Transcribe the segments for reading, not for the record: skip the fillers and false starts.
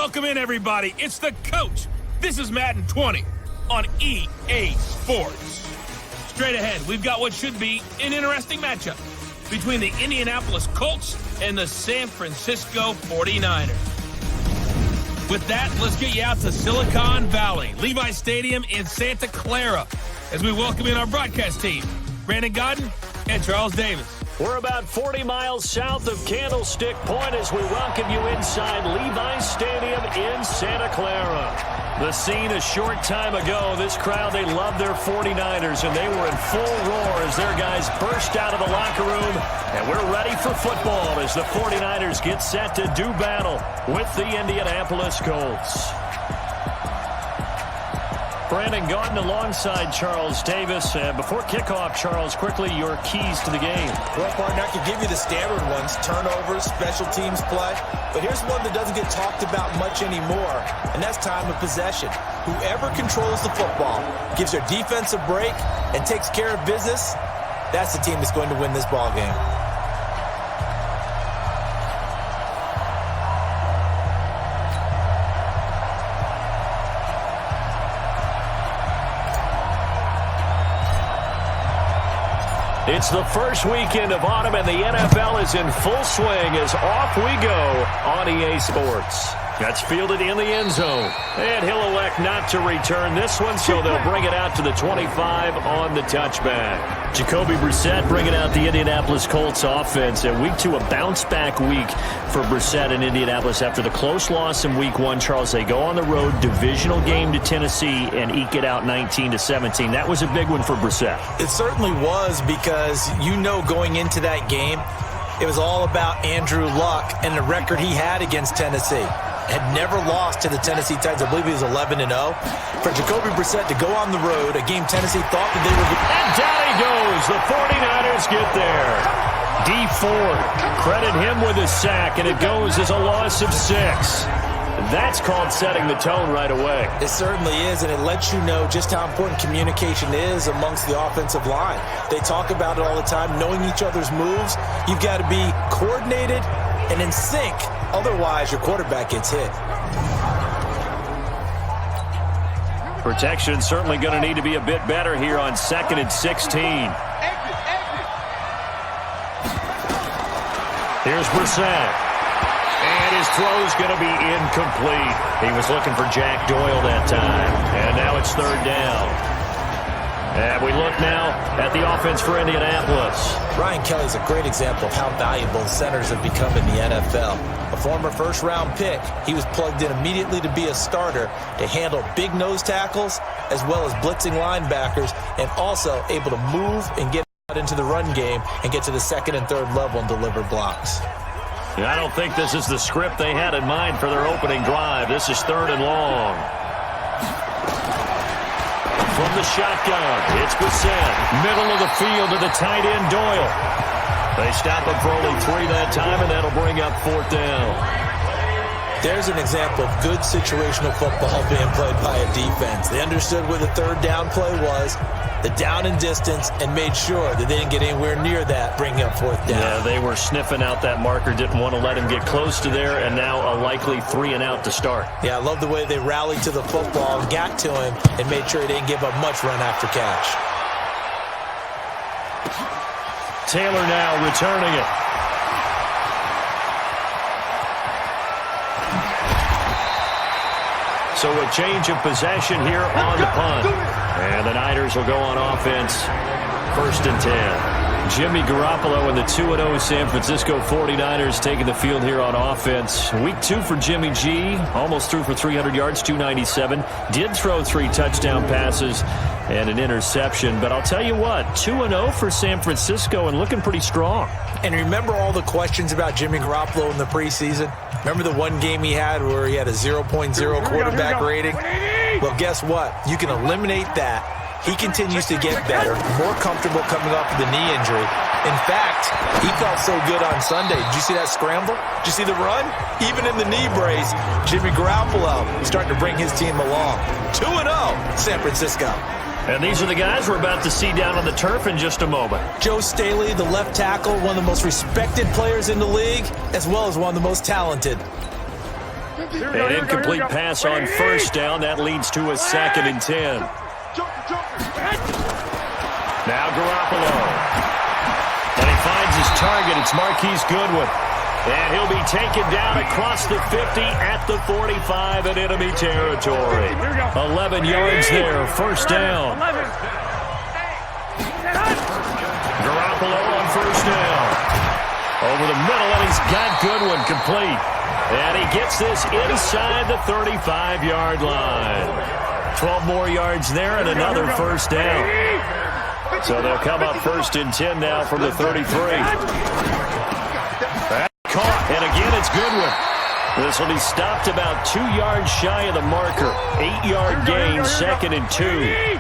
Welcome in, everybody. It's the coach. This is Madden 20 on EA Sports. Straight ahead, we've got what should be an interesting matchup between the Indianapolis Colts and the San Francisco 49ers. With that, let's get you out to Silicon Valley, Levi Stadium in Santa Clara, as we welcome in our broadcast team, Brandon Godden and Charles Davis. We're about 40 miles south of Candlestick Point as we welcome you inside Levi Stadium in Santa Clara. The scene a short time ago, this crowd, they love their 49ers, and they were in full roar as their guys burst out of the locker room. And we're ready for football as the 49ers get set to do battle with the Indianapolis Colts. Brandon Godden alongside Charles Davis. Before kickoff, Charles, quickly your keys to the game. Well, partner, I could give you the standard ones, turnovers, special teams play. But here's one that doesn't get talked about much anymore, and that's time of possession. Whoever controls the football, gives their defense a break, and takes care of business, that's the team that's going to win this ball game. It's the first weekend of autumn, and the NFL is in full swing as off we go on EA Sports. That's fielded in the end zone. And he'll elect not to return this one, so they'll bring it out to the 25 on the touchback. Jacoby Brissett bringing out the Indianapolis Colts offense. And week 2, a bounce-back week for Brissett in Indianapolis after the close loss in week 1. Charles, they go on the road, divisional game to Tennessee, and eke it out 19-17. That was a big one for Brissett. It certainly was, because going into that game, it was all about Andrew Luck and the record he had against Tennessee. Had never lost to the Tennessee Titans. I believe he was 11-0. For Jacoby Brissett to go on the road, a game Tennessee thought that they would be. And down he goes. The 49ers get there. D Ford, credit him with a sack, and it goes as a loss of 6. That's called setting the tone right away. It certainly is, and it lets you know just how important communication is amongst the offensive line. They talk about it all the time, knowing each other's moves. You've got to be coordinated and in sync. Otherwise, your quarterback gets hit. Protection certainly going to need to be a bit better here on 2nd and 16. Here's Brissett. And his throw's going to be incomplete. He was looking for Jack Doyle that time. And now it's 3rd down. And we look now at the offense for Indianapolis. Ryan Kelly's a great example of how valuable centers have become in the NFL. A former first-round pick, he was plugged in immediately to be a starter to handle big nose tackles as well as blitzing linebackers, and also able to move and get out into the run game and get to the 2nd and 3rd level and deliver blocks. I don't think this is the script they had in mind for their opening drive. This is 3rd and long. From the shotgun, it's Brissett. Middle of the field to the tight end, Doyle. They stop him for only 3 that time, and that'll bring up 4th down. There's an example of good situational football being played by a defense. They understood where the 3rd down play was, the down and distance, and made sure that they didn't get anywhere near that, bringing up 4th down. Yeah, they were sniffing out that marker, didn't want to let him get close to there, and now a likely 3 and out to start. Yeah, I love the way they rallied to the football and got to him and made sure he didn't give up much run after catch. Taylor now returning it. So a change of possession here on the punt. And the Niners will go on offense. 1st and 10. Jimmy Garoppolo and the 2-0 San Francisco 49ers taking the field here on offense. Week 2 for Jimmy G. Almost threw for 300 yards, 297. Did throw 3 touchdown passes and an interception. But I'll tell you what, 2-0 for San Francisco and looking pretty strong. And remember all the questions about Jimmy Garoppolo in the preseason? Remember the one game he had where he had a 0.0 quarterback rating? Well, guess what? You can eliminate that. He continues to get better, more comfortable coming off of the knee injury. In fact, he felt so good on Sunday. Did you see that scramble? Did you see the run? Even in the knee brace, Jimmy Garoppolo is starting to bring his team along. 2-0, San Francisco. And these are the guys we're about to see down on the turf in just a moment. Joe Staley, the left tackle, one of the most respected players in the league, as well as one of the most talented. An incomplete pass on first down. That leads to a 2nd and 10. Now Garoppolo. And he finds his target. It's Marquise Goodwin. And he'll be taken down across the 50 at the 45 in enemy territory. 11 yards there, first down. Garoppolo on first down. Over the middle, and he's got Goodwin complete. And he gets this inside the 35-yard line. 12 more yards there and another first down. So they'll come up 1st and 10 now from the 33. Caught, and again it's Goodwin. This will be stopped about 2 yards shy of the marker. 8-yard gain, 2nd and 2.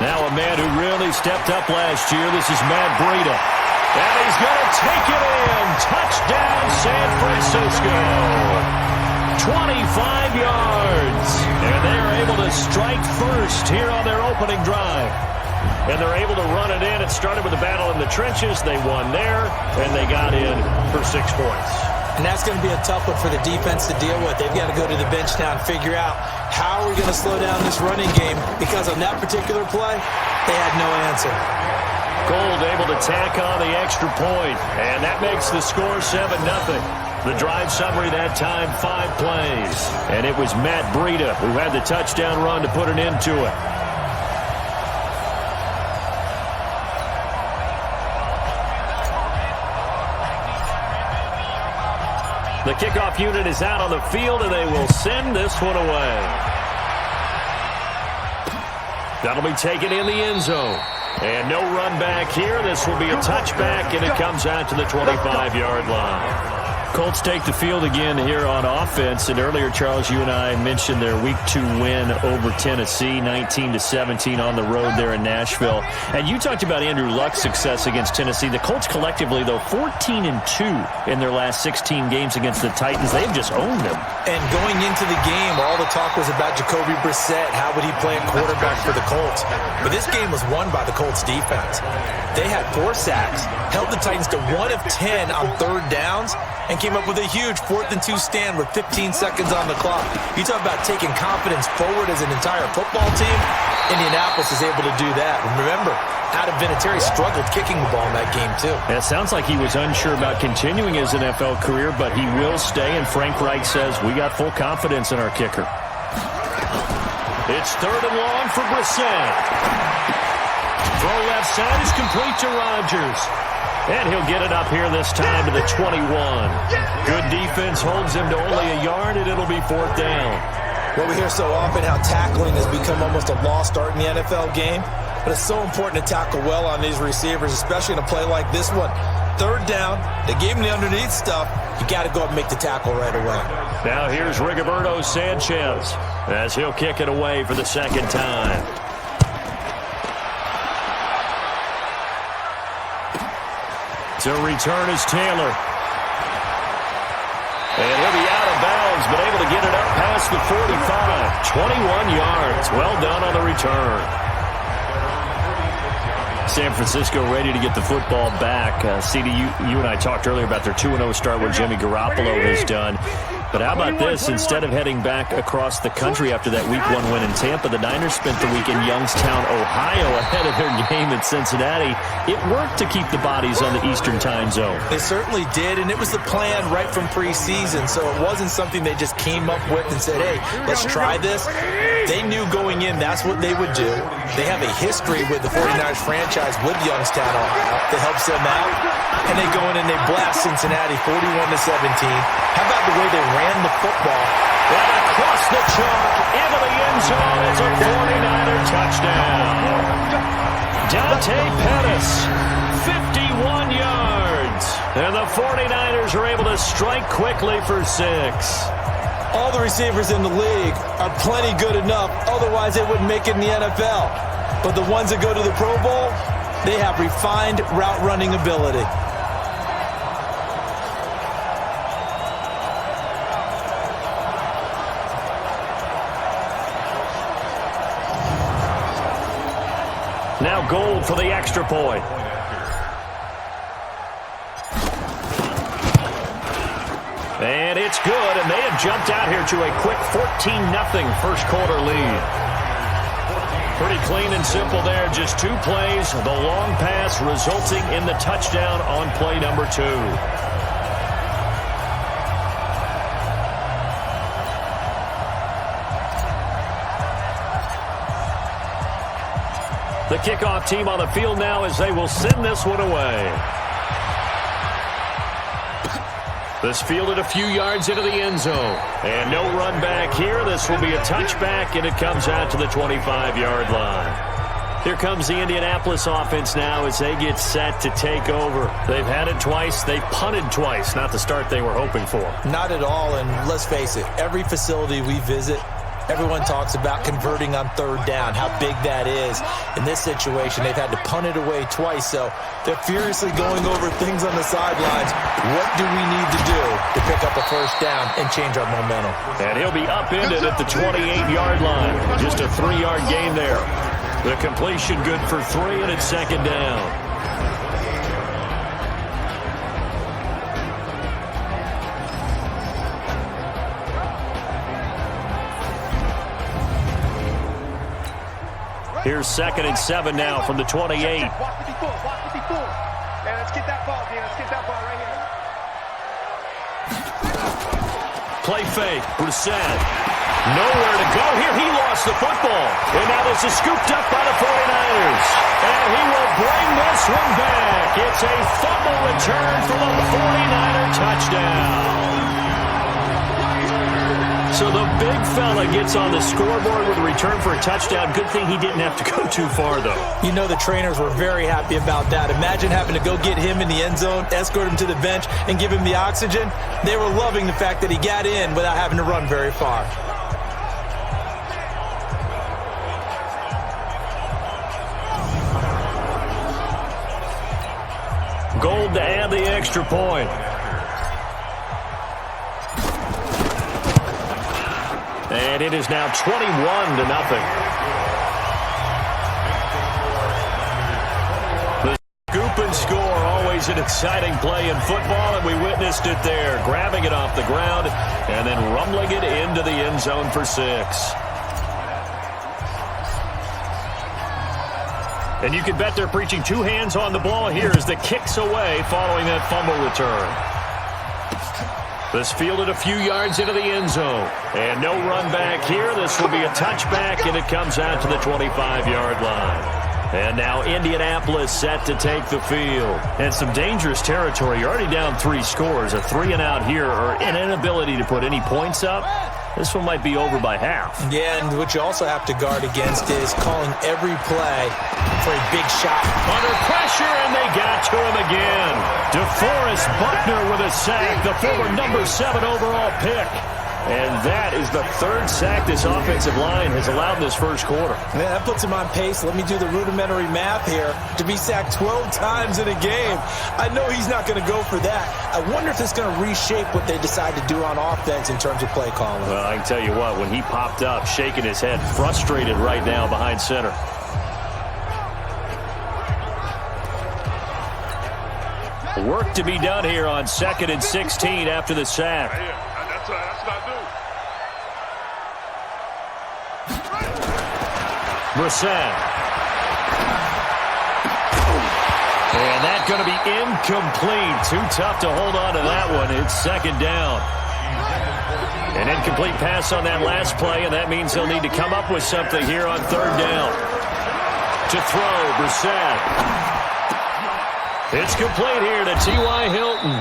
Now a man who really stepped up last year. This is Matt Breida. And he's going to take it in. Touchdown, San Francisco. 25 yards. And they are able to strike first here on their opening drive. And they're able to run it in. It started with a battle in the trenches. They won there, and they got in for 6 points. And that's going to be a tough one for the defense to deal with. They've got to go to the bench now and figure out how are we going to slow down this running game, because on that particular play, they had no answer. Gold able to tack on the extra point, and that makes the score 7-0. The drive summary that time, 5 plays. And it was Matt Breida who had the touchdown run to put an end to it. The kickoff unit is out on the field, and they will send this one away. That'll be taken in the end zone. And no run back here. This will be a touchback, and it comes out to the 25-yard line. Colts take the field again here on offense. And earlier, Charles, you and I mentioned their Week 2 win over Tennessee, 19-17 on the road there in Nashville. And you talked about Andrew Luck's success against Tennessee. The Colts collectively, though, 14-2 in their last 16 games against the Titans. They've just owned them. And going into the game, all the talk was about Jacoby Brissett. How would he play at quarterback for the Colts? But this game was won by the Colts defense. They had 4 sacks, held the Titans to 1 of 10 on 3rd downs, and came up with a huge 4th and 2 stand with 15 seconds on the clock. You talk about taking confidence forward as an entire football team. Indianapolis is able to do that. And remember, Adam Vinatieri struggled kicking the ball in that game, too. And it sounds like he was unsure about continuing his NFL career, but he will stay, and Frank Reich says, we got full confidence in our kicker. It's 3rd and long for Brissett. Throw left side is complete to Rodgers. And he'll get it up here this time to the 21. Good defense holds him to only a yard, and it'll be 4th down. Well, we hear so often how tackling has become almost a lost art in the NFL game. But it's so important to tackle well on these receivers, especially in a play like this one. 3rd down, they gave him the underneath stuff. You got to go up and make the tackle right away. Now here's Rigoberto Sanchez as he'll kick it away for the 2nd time. To return is Taylor. And he'll be out of bounds, but able to get it up past the 45. 21 yards. Well done on the return. San Francisco ready to get the football back. CD, you and I talked earlier about their 2-0 start, what Jimmy Garoppolo has done. But how about this? Instead of heading back across the country after that Week 1 win in Tampa, the Niners spent the week in Youngstown, Ohio, ahead of their game in Cincinnati. It worked to keep the bodies on the Eastern time zone. They certainly did, and it was the plan right from preseason, so it wasn't something they just came up with and said, hey, let's try this. They knew going in that's what they would do. They have a history with the 49ers franchise with Youngstown, Ohio, that helps them out. And they go in and they blast Cincinnati 41-17. How about the way they ran the football? Right across the chalk into the end zone. It's a 49er touchdown. Dante Pettis, 51 yards. And the 49ers are able to strike quickly for 6. All the receivers in the league are plenty good enough. Otherwise, they wouldn't make it in the NFL. But the ones that go to the Pro Bowl, they have refined route running ability. Now Gold for the extra point. good, and they have jumped out here to a quick 14-0 first quarter lead. Pretty clean and simple there. Just 2 plays. The long pass resulting in the touchdown on play number 2. The kickoff team on the field now as they will send this one away. This fielded a few yards into the end zone. And no run back here. This will be a touchback, and it comes out to the 25-yard line. Here comes the Indianapolis offense now as they get set to take over. They've had it twice. They've punted twice. Not the start they were hoping for. Not at all, and let's face it, every facility we visit, everyone talks about converting on third down, how big that is. In this situation, they've had to punt it away twice, so they're furiously going over things on the sidelines. What do we need to do to pick up a first down and change our momentum? And he'll be upended at the 28-yard line. Just a 3-yard gain there. The completion good for 3, and it's second down. Here's 2nd and 7 now from the 28. Walk with the foot. And let's get that ball, man. Let's get that ball right here. Play fake. Brissett. Nowhere to go here. He lost the football. And now this is scooped up by the 49ers. And he will bring this one back. It's a fumble return for the 49er touchdown. So the big fella gets on the scoreboard with a return for a touchdown. Good thing he didn't have to go too far, though. You know the trainers were very happy about that. Imagine having to go get him in the end zone, escort him to the bench, and give him the oxygen. They were loving the fact that he got in without having to run very far. Gold to add the extra point. And it is now 21-0. The scoop and score, always an exciting play in football, and we witnessed it there, grabbing it off the ground and then rumbling it into the end zone for 6. And you can bet they're preaching 2 hands on the ball here as the kick's away following that fumble return. This fielded a few yards into the end zone. And no run back here. This will be a touchback, and it comes out to the 25-yard line. And now Indianapolis set to take the field. And some dangerous territory. You're already down 3 scores. A 3-and-out here, or an inability to put any points up. This one might be over by half. Yeah, and what you also have to guard against is calling every play for a big shot. Under pressure, and they got to him again. DeForest Buckner with a sack, the former number 7 overall pick. And that is the 3rd sack this offensive line has allowed in this first quarter. Man, that puts him on pace. Let me do the rudimentary math here. To be sacked 12 times in a game, I know he's not going to go for that. I wonder if it's going to reshape what they decide to do on offense in terms of play calling. Well, I can tell you what, when he popped up, shaking his head, frustrated right now behind center. Work to be done here on 2nd and 16 after the sack. That's not new. Brissett. And that's going to be incomplete. Too tough to hold on to that one. It's 2nd down. An incomplete pass on that last play, and that means they'll need to come up with something here on 3rd down. To throw, Brissett. It's complete here to T.Y. Hilton.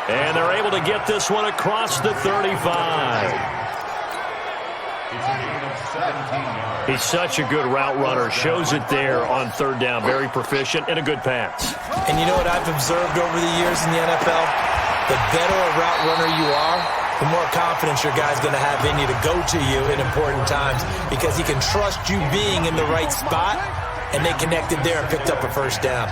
And they're able to get this one across the 35. He's such a good route runner. Shows it there on 3rd down. Very proficient and a good pass. And you know what I've observed over the years in the NFL? The better a route runner you are, the more confidence your guy's going to have in you to go to you in important times because he can trust you being in the right spot, and they connected there and picked up a first down.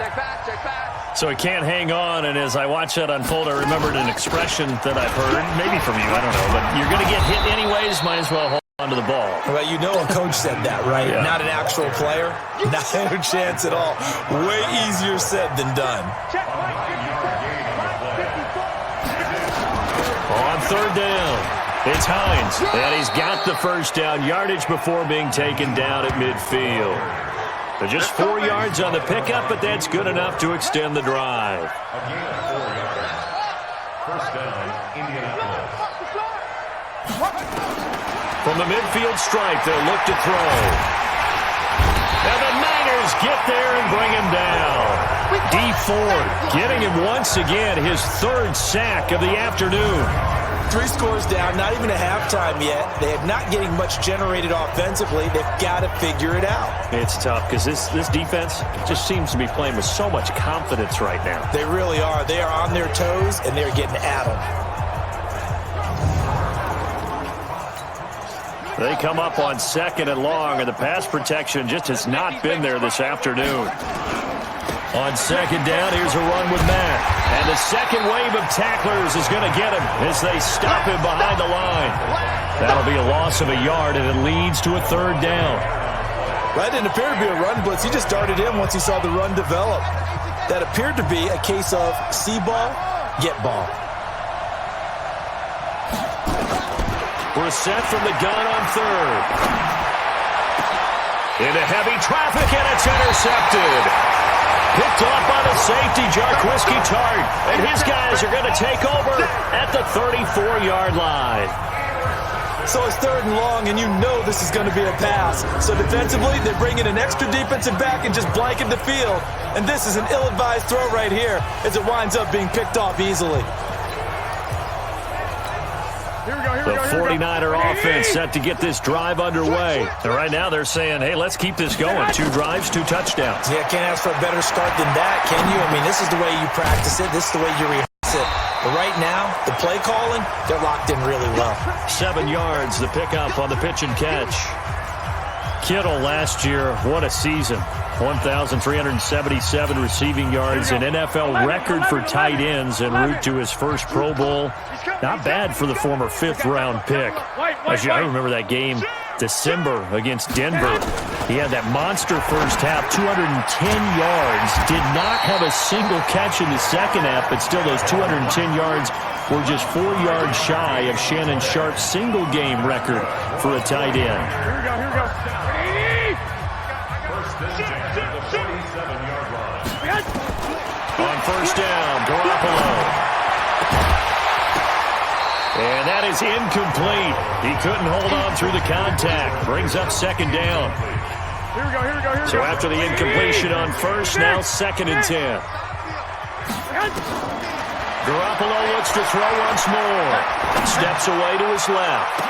So he can't hang on, and as I watch that unfold, I remembered an expression that I've heard, maybe from you, I don't know, but you're going to get hit anyways, might as well hold on to the ball. Well, you know a coach said that, right? Yeah. Not an actual player. Not a chance at all. Way easier said than done. On third down, it's Hines, and he's got the first down yardage before being taken down at midfield. So just 4 yards on the pickup, but that's good enough to extend the drive. First down, Indianapolis. From the midfield stripe, they'll look to throw. And the Niners get there and bring him down. D Ford getting him once again, his 3rd sack of the afternoon. 3 scores down, not even a halftime yet. They're not getting much generated offensively. They've got to figure it out. It's tough because this defense just seems to be playing with so much confidence right now. They really are. They are on their toes, and they're getting at them. They come up on 2nd and long, and the pass protection just has not been there this afternoon. On 2nd down, here's a run with Matt. And the second wave of tacklers is going to get him as they stop him behind the line. That'll be a loss of a yard, and it leads to a 3rd down. That didn't appear to be a run blitz. He just darted in once he saw the run develop. That appeared to be a case of see ball, get ball. We're set from the gun on 3rd. Into heavy traffic, and it's intercepted. Picked off by the safety, Jarquiski Tart. And his guys are going to take over at the 34-yard line. So it's 3rd and long, and you know this is going to be a pass. So defensively, they bring in an extra defensive back and just blanket the field. And this is an ill-advised throw right here as it winds up being picked off easily. The 49er offense set to get this drive underway. And right now they're saying, hey, let's keep this going. 2 drives, 2 touchdowns. Yeah, can't ask for a better start than that, can you? I mean, this is the way you practice it. This is the way you rehearse it. But right now, the play calling, they're locked in really well. 7 yards, the pickup on the pitch and catch. Kittle last year, what a season. 1,377 receiving yards, an NFL record for tight ends en route to his first Pro Bowl. Not bad for the former 5th-round pick. Actually, I remember that game, December against Denver. He had that monster first half, 210 yards. Did not have a single catch in the second half, but still those 210 yards were just 4 yards shy of Shannon Sharp's single-game record for a tight end. Here we go, here we go. On first down, Garoppolo. And that is incomplete. He couldn't hold on through the contact. Brings up 2nd down. Here we go, here we go, here we go. So after the incompletion on first, now 2nd and 10. Garoppolo looks to throw once more. Steps away to his left.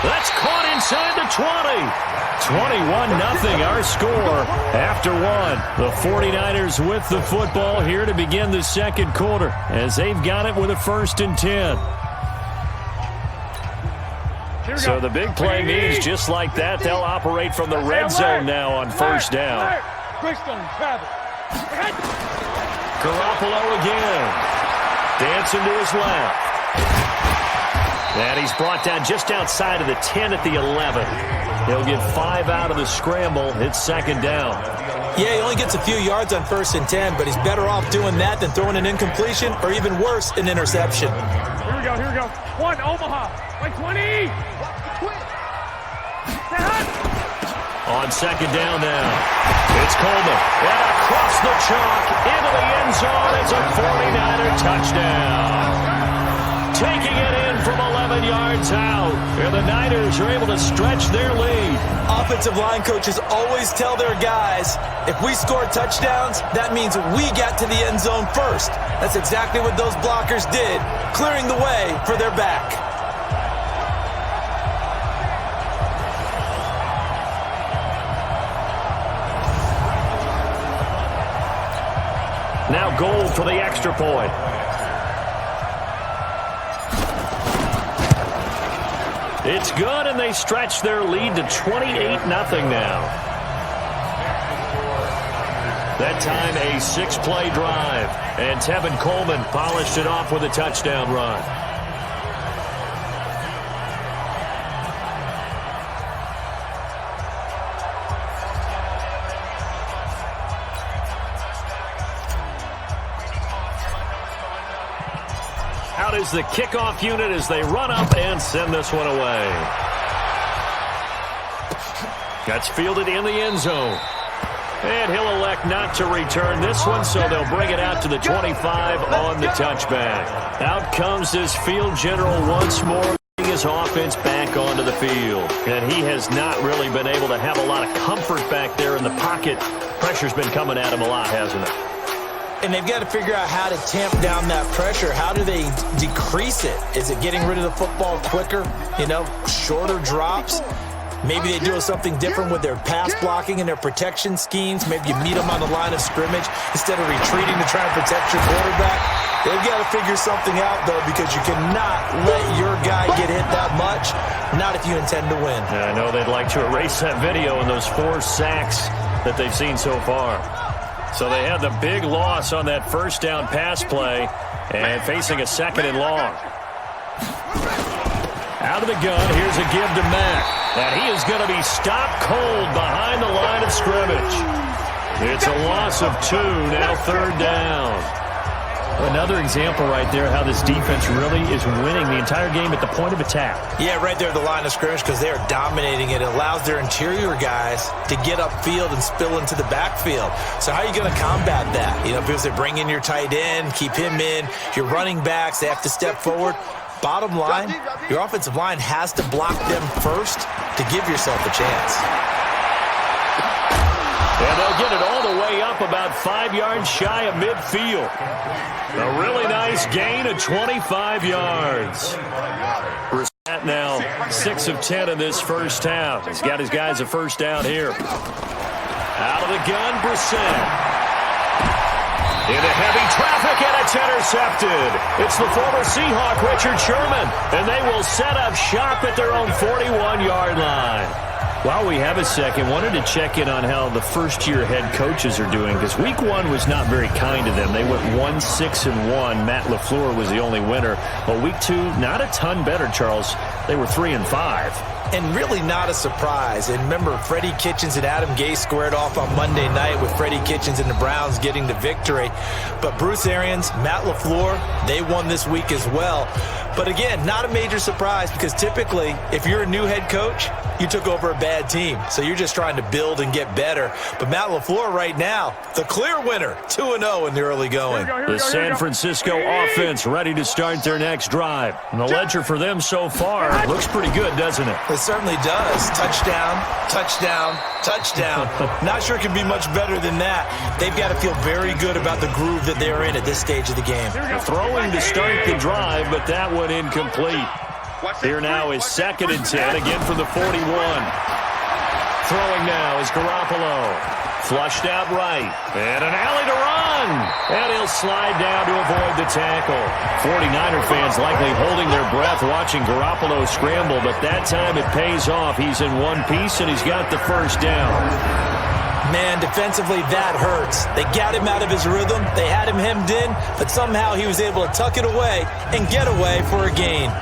That's caught inside the 20. 21-0 our score after 1. The 49ers with the football here to begin the 2nd quarter as they've got it with a 1st and 10. So the big play means just like that, they'll operate from the red zone now on first down. Garoppolo again. Dancing to his left. And he's brought down just outside of the 10 at the 11. He'll get 5 out of the scramble. It's 2nd down. Yeah, he only gets a few yards on 1st and 10, but he's better off doing that than throwing an incompletion or even worse, an interception. Here we go, here we go. 1, Omaha. Like 20. On 2nd down now. It's Coleman. And across the chalk into the end zone. It's a 49er touchdown. Taking it in from 11 yards out. And the Niners are able to stretch their lead. Offensive line coaches always tell their guys, if we score touchdowns, that means we got to the end zone first. That's exactly what those blockers did, clearing the way for their back. Now goal for the extra point. It's good, and they stretch their lead to 28-0 now. That time, a 6-play drive. And Tevin Coleman polished it off with a touchdown run. Out is the kickoff unit as they run up and send this one away. That's fielded in the end zone. And he'll elect not to return this one, so they'll bring it out to the 25 on the touchback. Out comes this field general once more, getting his offense back onto the field. And he has not really been able to have a lot of comfort back there in the pocket. Pressure's been coming at him a lot, hasn't it? And they've got to figure out how to tamp down that pressure. How do they decrease it? Is it getting rid of the football quicker? Shorter drops? Maybe they do something different with their pass blocking and their protection schemes. Maybe you meet them on the line of scrimmage instead of retreating to try and protect your quarterback. They've got to figure something out, though, because you cannot let your guy get hit that much, not if you intend to win. Yeah, I know they'd like to erase that video and those 4 sacks that they've seen so far. So they had the big loss on that first down pass play and facing a 2nd and long. Out of the gun, here's a give to Mack. And he is going to be stopped cold behind the line of scrimmage. It's a loss of 2, now 3rd down. Another example right there how this defense really is winning the entire game at the point of attack. Yeah, right there at the line of scrimmage because they are dominating it. It allows their interior guys to get upfield and spill into the backfield. So how are you going to combat that? Because they bring in your tight end, keep him in, your running backs, they have to step forward. Bottom line, your offensive line has to block them first to give yourself a chance. And they'll get it all the way up about 5 yards shy of midfield. A really nice gain of 25 yards. Brissett now 6 of 10 in this first half. He's got his guys a first down here. Out of the gun, Brissett. Into heavy traffic, and it's intercepted. It's the former Seahawk, Richard Sherman, and they will set up shop at their own 41-yard line. While we have a second, wanted to check in on how the first-year head coaches are doing, because Week 1 was not very kind to them. They went 1-6-1. Matt LaFleur was the only winner. But Week 2, not a ton better, Charles. They were 3-5. And really not a surprise. And remember, Freddie Kitchens and Adam Gase squared off on Monday night with Freddie Kitchens and the Browns getting the victory. But Bruce Arians, Matt LaFleur, they won this week as well. But again, not a major surprise because typically, if you're a new head coach, you took over a bad team. So you're just trying to build and get better. But Matt LaFleur right now, the clear winner, 2-0 in the early going. The San Francisco offense ready to start their next drive. And the ledger for them so far looks pretty good, doesn't it? It certainly does. Touchdown, touchdown, touchdown. Not sure it can be much better than that. They've got to feel very good about the groove that they're in at this stage of the game. Throwing to start the drive, but that one incomplete. Here now is 2nd and 10, again from the 41. Throwing now is Garoppolo. Flushed out right. And an alley to run. And he'll slide down to avoid the tackle. 49er fans likely holding their breath watching Garoppolo scramble, but that time it pays off. He's in one piece, and he's got the first down. Man, defensively, that hurts. They got him out of his rhythm. They had him hemmed in, but somehow he was able to tuck it away and get away for a gain.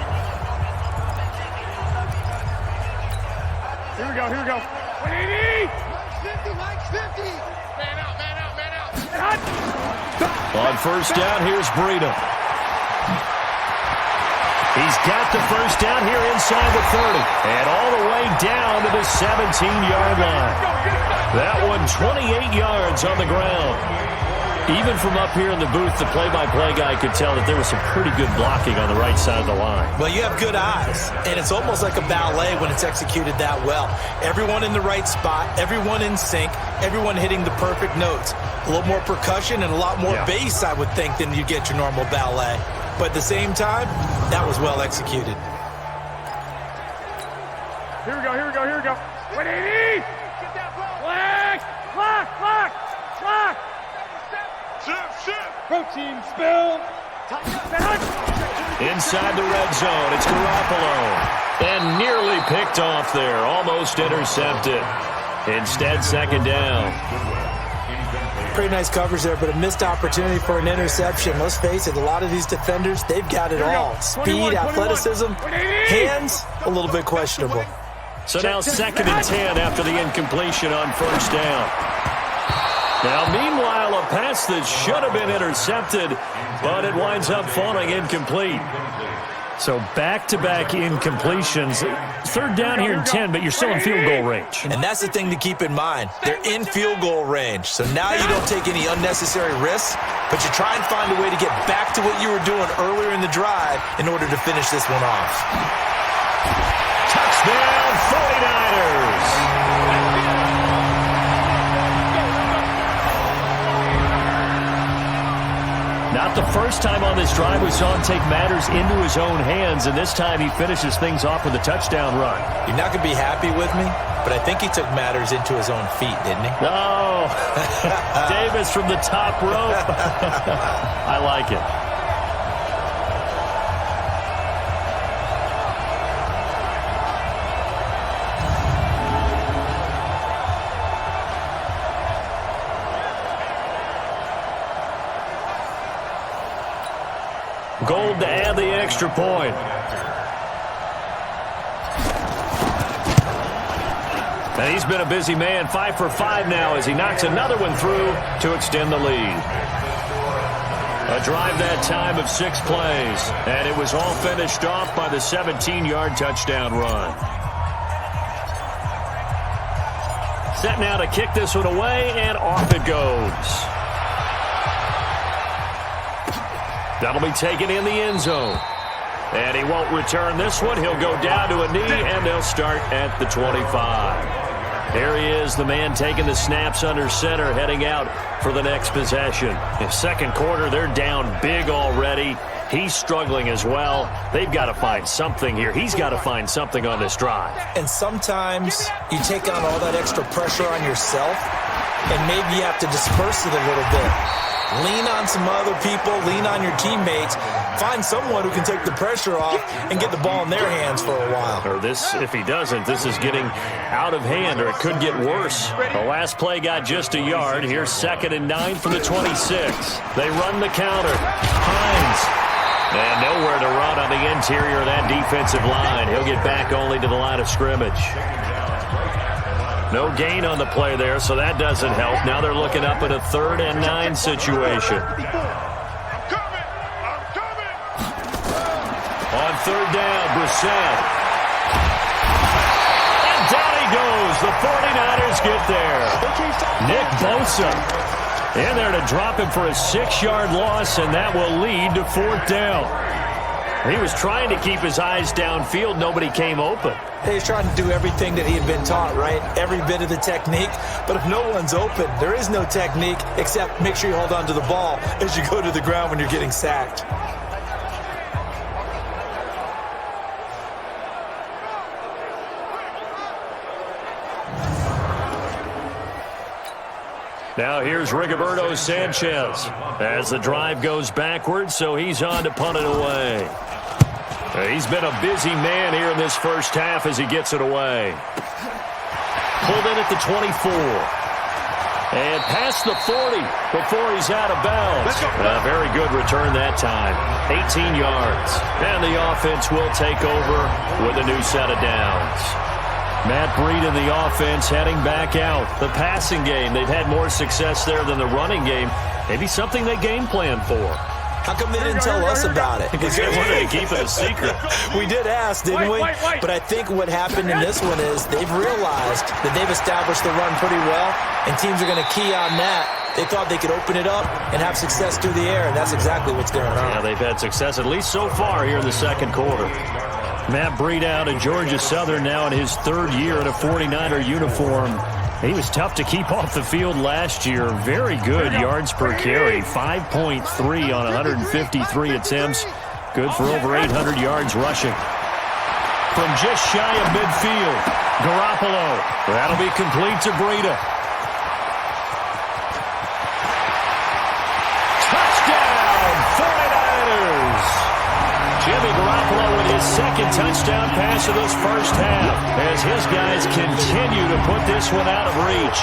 Here we go. 180! 50, Mike, 50! Man out. On first down, here's Breida. He's got the first down here inside the 30. And all the way down to the 17-yard line. That one 28 yards on the ground. Even from up here in the booth, the play-by-play guy could tell that there was some pretty good blocking on the right side of the line. Well, you have good eyes, and it's almost like a ballet when it's executed that well. Everyone in the right spot, everyone in sync, everyone hitting the perfect notes. A little more percussion and a lot more bass, I would think, than you get your normal ballet. But at the same time, that was well executed. Here we go. 180! Get that ball! Clock! Protein spill. Inside the red zone, it's Garoppolo. And nearly picked off there, almost intercepted. Instead, 2nd down. Pretty nice coverage there, but a missed opportunity for an interception. Let's face it, a lot of these defenders, they've got it all. Speed, athleticism, hands, a little bit questionable. So now 2nd and 10 after the incompletion on first down. Now, meanwhile, a pass that should have been intercepted, but it winds up falling incomplete. So back-to-back incompletions. Third down here in 10, but you're still in field goal range. And that's the thing to keep in mind. They're in field goal range. So now you don't take any unnecessary risks, but you try and find a way to get back to what you were doing earlier in the drive in order to finish this one off. Touchdown, 49ers! Not the first time on this drive we saw him take matters into his own hands, and this time he finishes things off with a touchdown run. You're not going to be happy with me, but I think he took matters into his own feet, didn't he? Oh, Davis from the top rope. I like it. Gold to add the extra point. And he's been a busy man, 5 for 5 now as he knocks another one through to extend the lead. A drive that time of 6 plays, and it was all finished off by the 17-yard touchdown run. Set now to kick this one away, and off it goes. That'll be taken in the end zone. And he won't return this one. He'll go down to a knee, and they'll start at the 25. There he is, the man taking the snaps under center, heading out for the next possession. In second quarter, they're down big already. He's struggling as well. They've got to find something here. He's got to find something on this drive. And sometimes you take on all that extra pressure on yourself, and maybe you have to disperse it a little bit. Lean on some other people, lean on your teammates, find someone who can take the pressure off and get the ball in their hands for a while. Or this, if he doesn't, this is getting out of hand, or it could get worse. The last play got just a yard. Here's 2nd and 9 from the 26. They run the counter. Hines. And nowhere to run on the interior of that defensive line. He'll get back only to the line of scrimmage. No gain on the play there, so that doesn't help. Now they're looking up at a 3rd and 9 situation. On 3rd down, Brissett. And down he goes. The 49ers get there. Nick Bosa in there to drop him for a 6-yard loss, and that will lead to 4th down. He was trying to keep his eyes downfield. Nobody came open. He's trying to do everything that he had been taught, right? Every bit of the technique. But if no one's open, there is no technique except make sure you hold on to the ball as you go to the ground when you're getting sacked. Now here's Rigoberto Sanchez as the drive goes backwards, so he's on to punt it away. He's been a busy man here in this first half as he gets it away. Pulled in at the 24. And past the 40 before he's out of bounds. A very good return that time. 18 yards. And the offense will take over with a new set of downs. Matt Breed in the offense heading back out. The passing game, they've had more success there than the running game. Maybe something they game plan for. How come they didn't tell us about it? Because they wanted to keep it a secret. We did ask, didn't we? But I think what happened in this one is they've realized that they've established the run pretty well, and teams are going to key on that. They thought they could open it up and have success through the air, and that's exactly what's going on. Yeah, they've had success, at least so far here in the second quarter. Matt Breed out at Georgia Southern now in his 3rd year in a 49er uniform. He was tough to keep off the field last year. Very good yards per carry, 5.3 on 153 attempts. Good for over 800 yards rushing. From just shy of midfield, Garoppolo. That'll be complete to Breida. Touchdown, 49ers! Jimmy Garoppolo with his 2nd touchdown pass of this first half as his guys continue to put this one out of reach.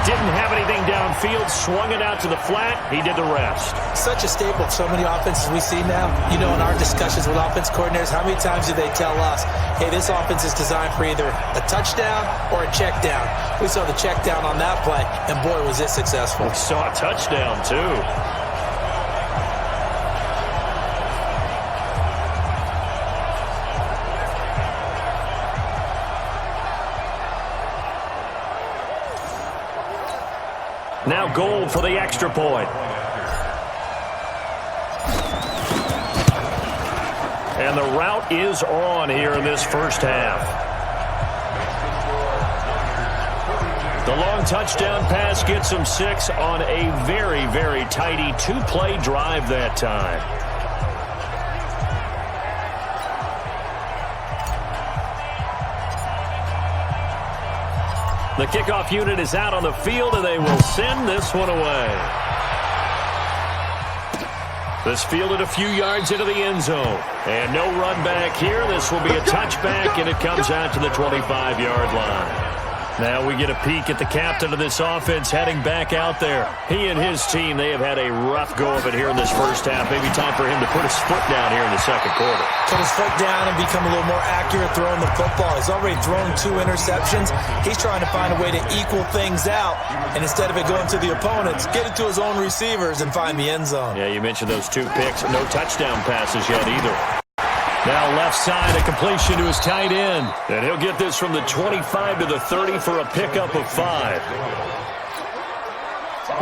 Didn't have anything downfield, swung it out to the flat. He did the rest. Such a staple of so many offenses we see now. You know, in our discussions with offense coordinators, how many times do they tell us, hey, this offense is designed for either a touchdown or a check down. We saw the check down on that play, and boy, was it successful. We saw a touchdown, too. Now Gold for the extra point. And the route is on here in this first half. The long touchdown pass gets him 6 on a very, very tidy 2-play drive that time. The kickoff unit is out on the field, and they will send this one away. This fielded a few yards into the end zone. And no run back here. This will be a touchback, and it comes out to the 25-yard line. Now we get a peek at the captain of this offense heading back out there. He and his team, they have had a rough go of it here in this first half. Maybe time for him to put his foot down here in the second quarter. Put his foot down and become a little more accurate throwing the football. He's already thrown 2 interceptions. He's trying to find a way to equal things out. And instead of it going to the opponents, get it to his own receivers and find the end zone. Yeah, you mentioned those 2 picks. No touchdown passes yet either. Now left side, a completion to his tight end. And he'll get this from the 25 to the 30 for a pickup of 5.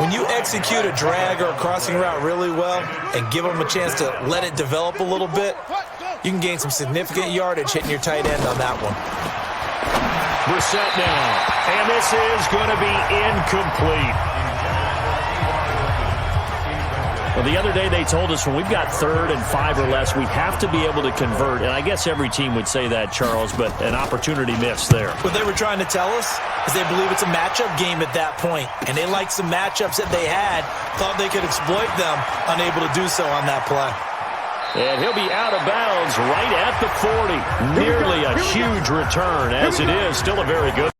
When you execute a drag or a crossing route really well and give them a chance to let it develop a little bit, you can gain some significant yardage hitting your tight end on that one. Brissett now. And this is going to be incomplete. Well, the other day they told us when we've got 3rd and 5 or less, we have to be able to convert. And I guess every team would say that, Charles, but an opportunity missed there. What they were trying to tell us is they believe it's a matchup game at that point. And they liked some matchups that they had, thought they could exploit them, unable to do so on that play. And he'll be out of bounds right at the 40. Nearly a huge return, as it is. Still a very good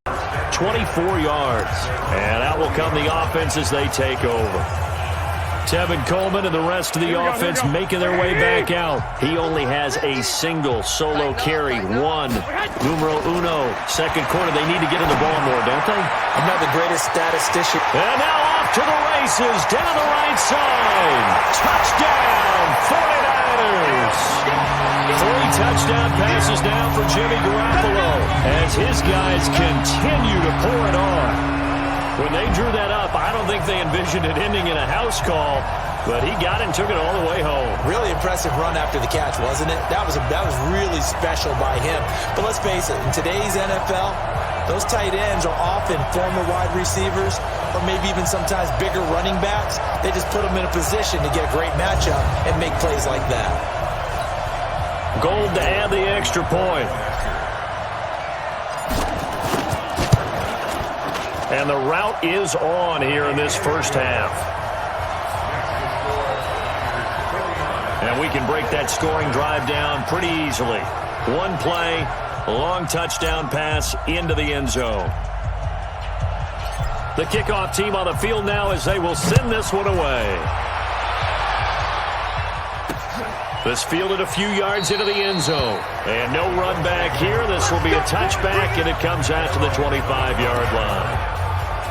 24 yards. And out will come the offense as they take over. Tevin Coleman and the rest of the offense making their way back out. He only has a single solo carry. 1, numero uno. Second quarter, they need to get in the ball more, don't they? I'm not the greatest statistician. And now off to the races, down the right side. Touchdown, 49ers. 3 touchdown passes now for Jimmy Garoppolo as his guys continue to pour it on. When they drew that up, I don't think they envisioned it ending in a house call, but he got it and took it all the way home. Really impressive run after the catch, wasn't it? That was really special by him. But let's face it, in today's NFL, those tight ends are often former wide receivers or maybe even sometimes bigger running backs. They just put them in a position to get a great matchup and make plays like that. Gold to add the extra point. And the route is on here in this first half. And we can break that scoring drive down pretty easily. 1 play, long touchdown pass into the end zone. The kickoff team on the field now as they will send this one away. This fielded a few yards into the end zone. And no run back here. This will be a touchback, and it comes out to the 25-yard line.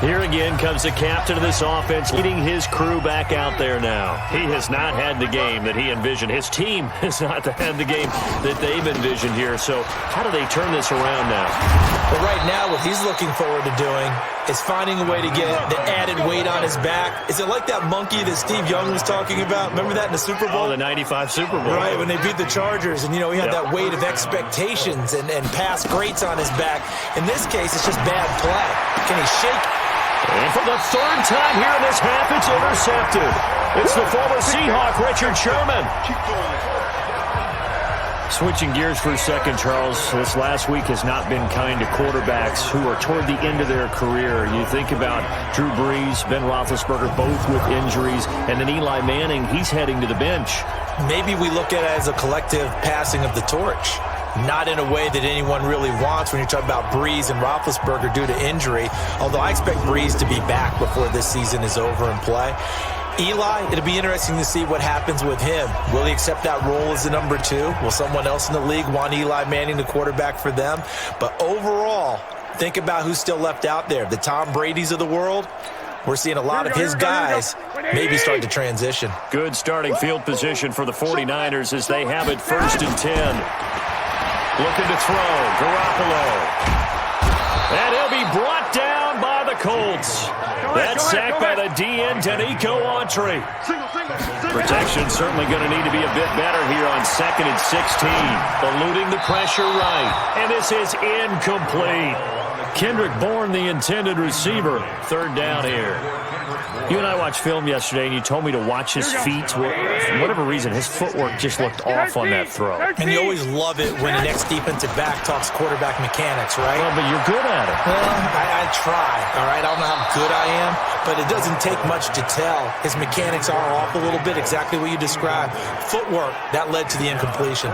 Here again comes the captain of this offense, leading his crew back out there now. He has not had the game that he envisioned. His team has not had the game that they've envisioned here. So how do they turn this around now? But right now, what he's looking forward to doing is finding a way to get the added weight on his back. Is it like that monkey that Steve Young was talking about? Remember that in the Super Bowl? Oh, the 95 Super Bowl. Right, when they beat the Chargers, and, you know, he had that weight of expectations and past greats on his back. In this case, it's just bad play. Can he shake? And for the 3rd time here in this half, it's intercepted. It's the former Seahawk, Richard Sherman. Switching gears for a second, Charles, this last week has not been kind to quarterbacks who are toward the end of their career. You think about Drew Brees, Ben Roethlisberger, both with injuries, and then Eli Manning, he's heading to the bench. Maybe we look at it as a collective passing of the torch. not in a way that anyone really wants when you're talking about Breeze and Roethlisberger due to injury, although I expect Breeze to be back before this season is over and play. Eli, it'll be interesting to see what happens with him. Will he accept that role as the number 2? Will someone else in the league want Eli Manning, the quarterback, for them? But overall, think about who's still left out there. The Tom Brady's of the world. We're seeing a lot of his guys maybe start to transition. Good starting field position for the 49ers as they have it 1st and 10. Looking to throw. Garoppolo. And he'll be brought down by the Colts. That's sacked by the DN, Danico Autry. Protection certainly going to need to be a bit better here on 2nd and 16. Eluding the pressure right. And this is incomplete. Kendrick Bourne, the intended receiver. 3rd down here. You and I watched film yesterday, and you told me to watch his feet. For whatever reason, his footwork just looked off on that throw. And you always love it when the next defensive back talks quarterback mechanics, right? Well, but you're good at it. Well, I try, all right? I don't know how good I am, but it doesn't take much to tell. His mechanics are off a little bit, exactly what you described. Footwork, that led to the incompletion.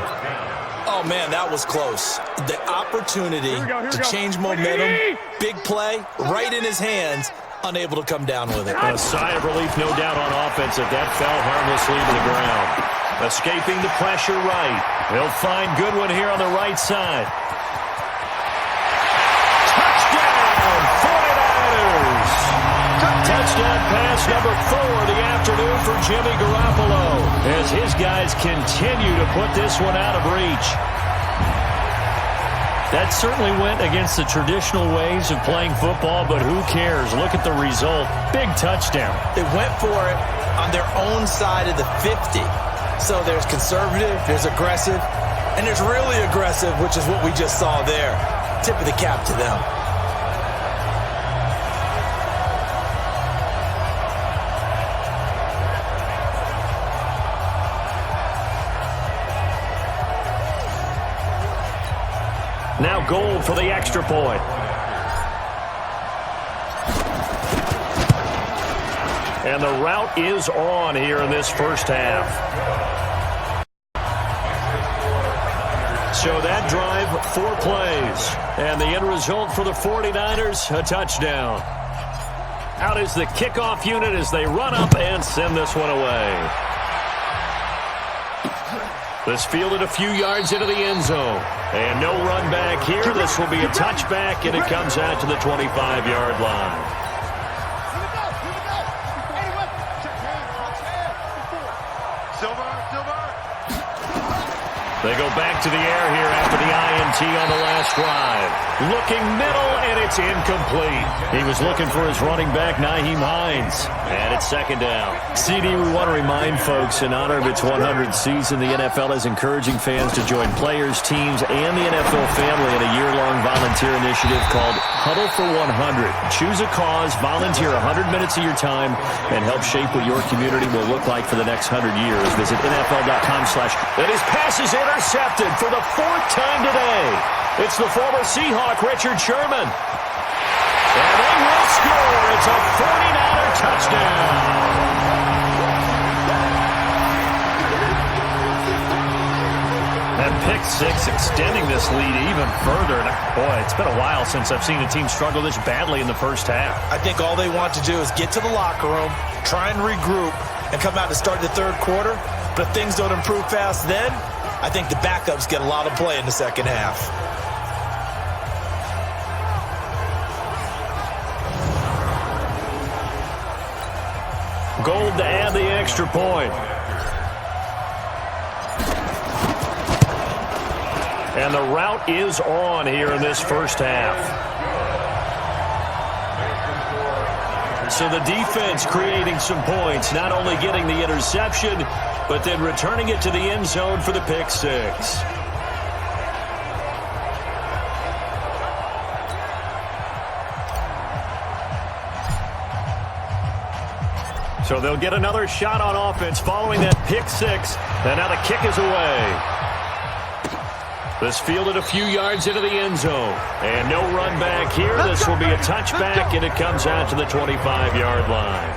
Oh, man, that was close. The opportunity to change momentum, big play, right in his hands, unable to come down with it. A sigh of relief, no doubt, on offense if that fell harmlessly to the ground. Escaping the pressure right. He'll find Goodwin here on the right side. Touchdown, 49ers! Touchdown pass number 4 of the afternoon for Jimmy Garoppolo as his guys continue to put this one out of reach. That certainly went against the traditional ways of playing football, but who cares? Look at the result. Big touchdown. They went for it on their own side of the 50. So there's conservative, there's aggressive, and there's really aggressive, which is what we just saw there. Tip of the cap to them. Now Gold for the extra point. And the route is on here in this first half. So that drive, 4 plays. And the end result for the 49ers, a touchdown. Out is the kickoff unit as they run up and send this one away. This fielded a few yards into the end zone. And no run back here. This will be a touchback, and it comes out to the 25-yard line. They go back to the air here after the INT on the last drive. Looking middle, and it's incomplete. He was looking for his running back, Nyheim Hines. And it's 2nd down. CD, we want to remind folks, in honor of its 100th season, the NFL is encouraging fans to join players, teams, and the NFL family in a year-long volunteer initiative called Huddle for 100. Choose a cause, volunteer 100 minutes of your time, and help shape what your community will look like for the next 100 years. Visit NFL.com/. And his pass is intercepted for the 4th time today. It's the former Seahawk, Richard Sherman. And they will score. It's a 49er touchdown. That pick 6 extending this lead even further. Boy, it's been a while since I've seen a team struggle this badly in the first half. I think all they want to do is get to the locker room, try and regroup, and come out to start the 3rd quarter. But if things don't improve fast then, I think the backups get a lot of play in the 2nd half. Gold to add the extra point. And the route is on here in this first half. So the defense creating some points, not only getting the interception, but then returning it to the end zone for the pick 6. So they'll get another shot on offense following that pick 6. And now the kick is away. This fielded a few yards into the end zone. And no run back here. This will be a touchback, and it comes out to the 25-yard line.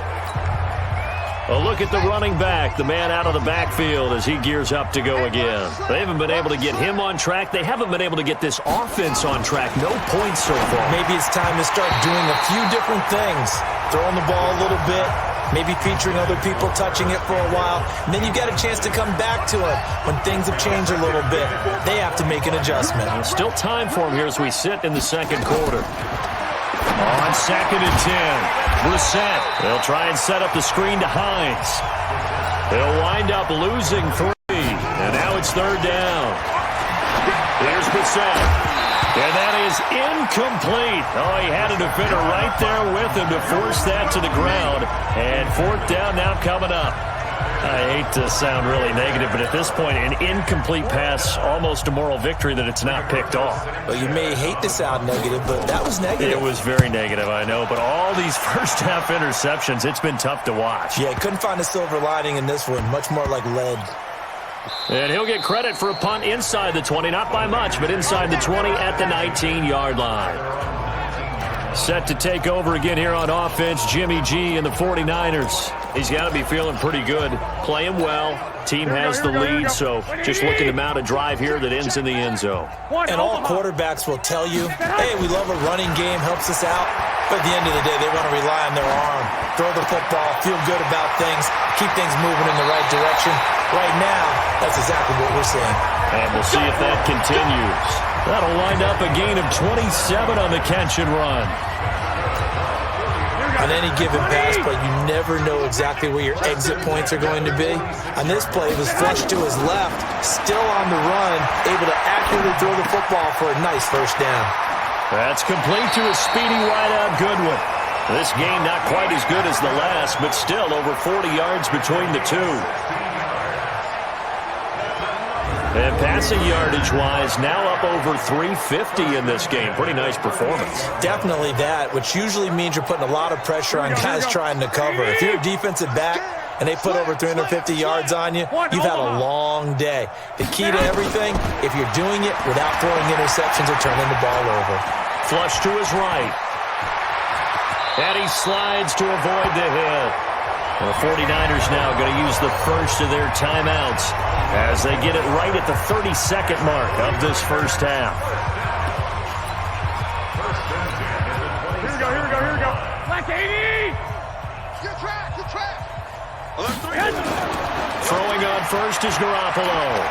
A look at the running back, the man out of the backfield as he gears up to go again. They haven't been able to get him on track. They haven't been able to get this offense on track. No points so far. Maybe it's time to start doing a few different things. Throwing the ball a little bit, maybe featuring other people touching it for a while, and then you get a chance to come back to it when things have changed a little bit. They have to make an adjustment. Still time for him here as we sit in the second quarter. On 2nd and 10. Brissett. They'll try and set up the screen to Hines. They'll wind up losing 3. And now it's 3rd down. Here's Brissett. And that is incomplete. Oh, he had a defender right there with him to force that to the ground. And 4th down now coming up. I hate to sound really negative, but at this point, an incomplete pass, almost a moral victory that it's not picked off. Well, you may hate to sound negative, but that was negative. It was very negative, I know, but all these first-half interceptions, it's been tough to watch. Yeah, couldn't find a silver lining in this one, much more like lead. And he'll get credit for a punt inside the 20, not by much, but inside the 20 at the 19-yard line. Set to take over again here on offense, Jimmy G and the 49ers. He's got to be feeling pretty good, playing well. Team has the lead, so just looking to mount a drive here that ends in the end zone. And all quarterbacks will tell you, hey, we love a running game, helps us out. But at the end of the day, they want to rely on their arm, throw the football, feel good about things, keep things moving in the right direction. Right now, that's exactly what we're seeing. And we'll see if that continues. That'll wind up a gain of 27 on the catch and run. On any given pass play, you never know exactly where your exit points are going to be. On this play, it was flushed to his left, still on the run, able to accurately throw the football for a nice 1st down. That's complete to a speedy wideout Goodwin. This game not quite as good as the last, but still over 40 yards between the two. And passing yardage-wise, now up over 350 in this game. Pretty nice performance. Definitely that, which usually means you're putting a lot of pressure on guys trying to cover. If you're a defensive back and they put over 350 yards on you, you've had a long day. The key to everything, if you're doing it without throwing interceptions or turning the ball over. Flush to his right. And he slides to avoid the hit. The 49ers now going to use the first of their timeouts as they get it right at the 32nd mark of this first half. Here we go. Black 80! Good track. Throwing on first is Garoppolo.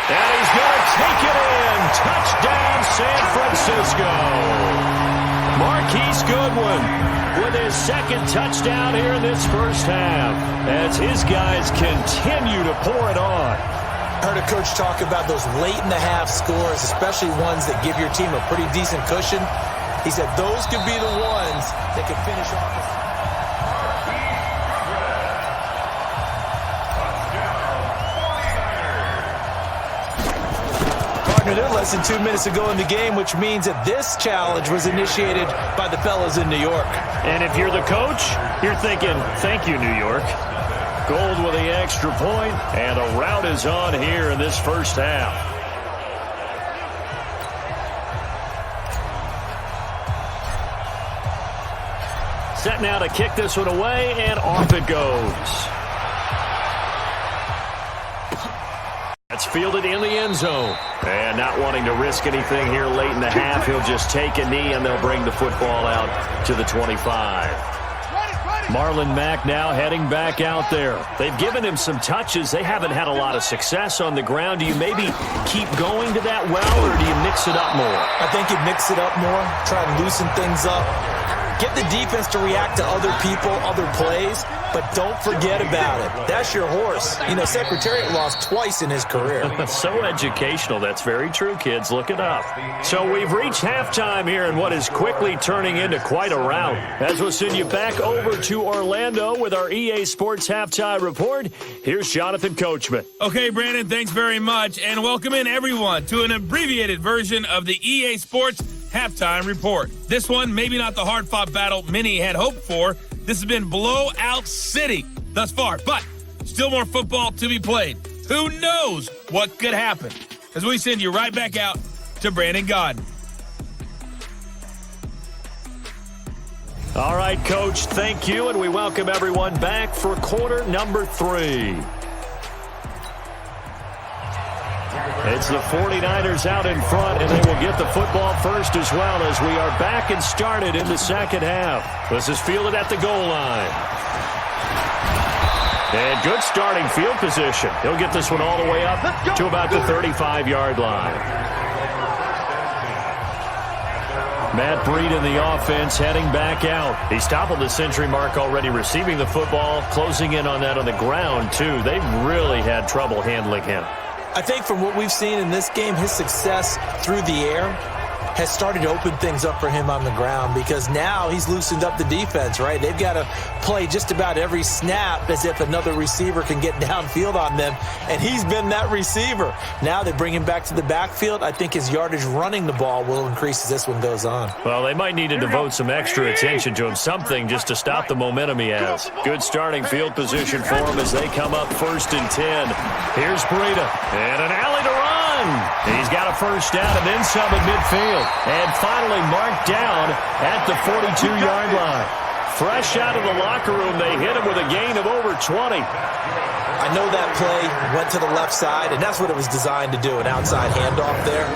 And he's going to take it in. Touchdown, San Francisco. Marquise Goodwin with his 2nd touchdown here in this first half as his guys continue to pour it on. I heard a coach talk about those late-in-the-half scores, especially ones that give your team a pretty decent cushion. He said those could be the ones that could finish off. They're less than 2 minutes ago in the game, which means that this challenge was initiated by the fellas in New York. And if you're the coach, you're thinking, thank you, New York. Gold with the extra point, and a rout is on here in this first half. Set now to kick this one away, and off it goes. That's fielded in the end zone. And not wanting to risk anything here late in the half, he'll just take a knee and they'll bring the football out to the 25. Marlon Mack now heading back out there. They've given him some touches. They haven't had a lot of success on the ground. Do you maybe keep going to that well, or do you mix it up more? I think you mix it up more, try and loosen things up. Get the defense to react to other people, other plays, but don't forget about it. That's your horse. You know, Secretariat lost twice in his career. So educational. That's very true, kids. Look it up. So we've reached halftime here in what is quickly turning into quite a rout. As we'll send you back over to Orlando with our EA Sports Halftime Report, here's Jonathan Coachman. Okay, Brandon, thanks very much, and welcome in everyone to an abbreviated version of the EA Sports Halftime Report. This one, maybe not the hard-fought battle many had hoped for. This has been blowout city thus far, but still more football to be played. Who knows what could happen? As we send you right back out to Brandon Gaudin. All right, Coach, thank you, and we welcome everyone back for quarter number 3. It's the 49ers out in front, and they will get the football first as well as we are back and started in the second half. This is fielded at the goal line. And good starting field position. He'll get this one all the way up to about the 35-yard line. Matt Breida in the offense heading back out. He's toppled the century mark already, receiving the football, closing in on that on the ground, too. They really had trouble handling him. I think from what we've seen in this game, his success through the air has started to open things up for him on the ground because now he's loosened up the defense, right? They've got to play just about every snap as if another receiver can get downfield on them, and he's been that receiver. Now they bring him back to the backfield. I think his yardage running the ball will increase as this one goes on. Well, they might need to devote some extra attention to him, something just to stop the momentum he has. Good starting field position for him as they come up 1st and 10. Here's Breida, and an alley to run. He's got a first down and then some at midfield. And finally marked down at the 42-yard line. Fresh out of the locker room, they hit him with a gain of over 20. I know that play went to the left side, and that's what it was designed to do, an outside handoff there.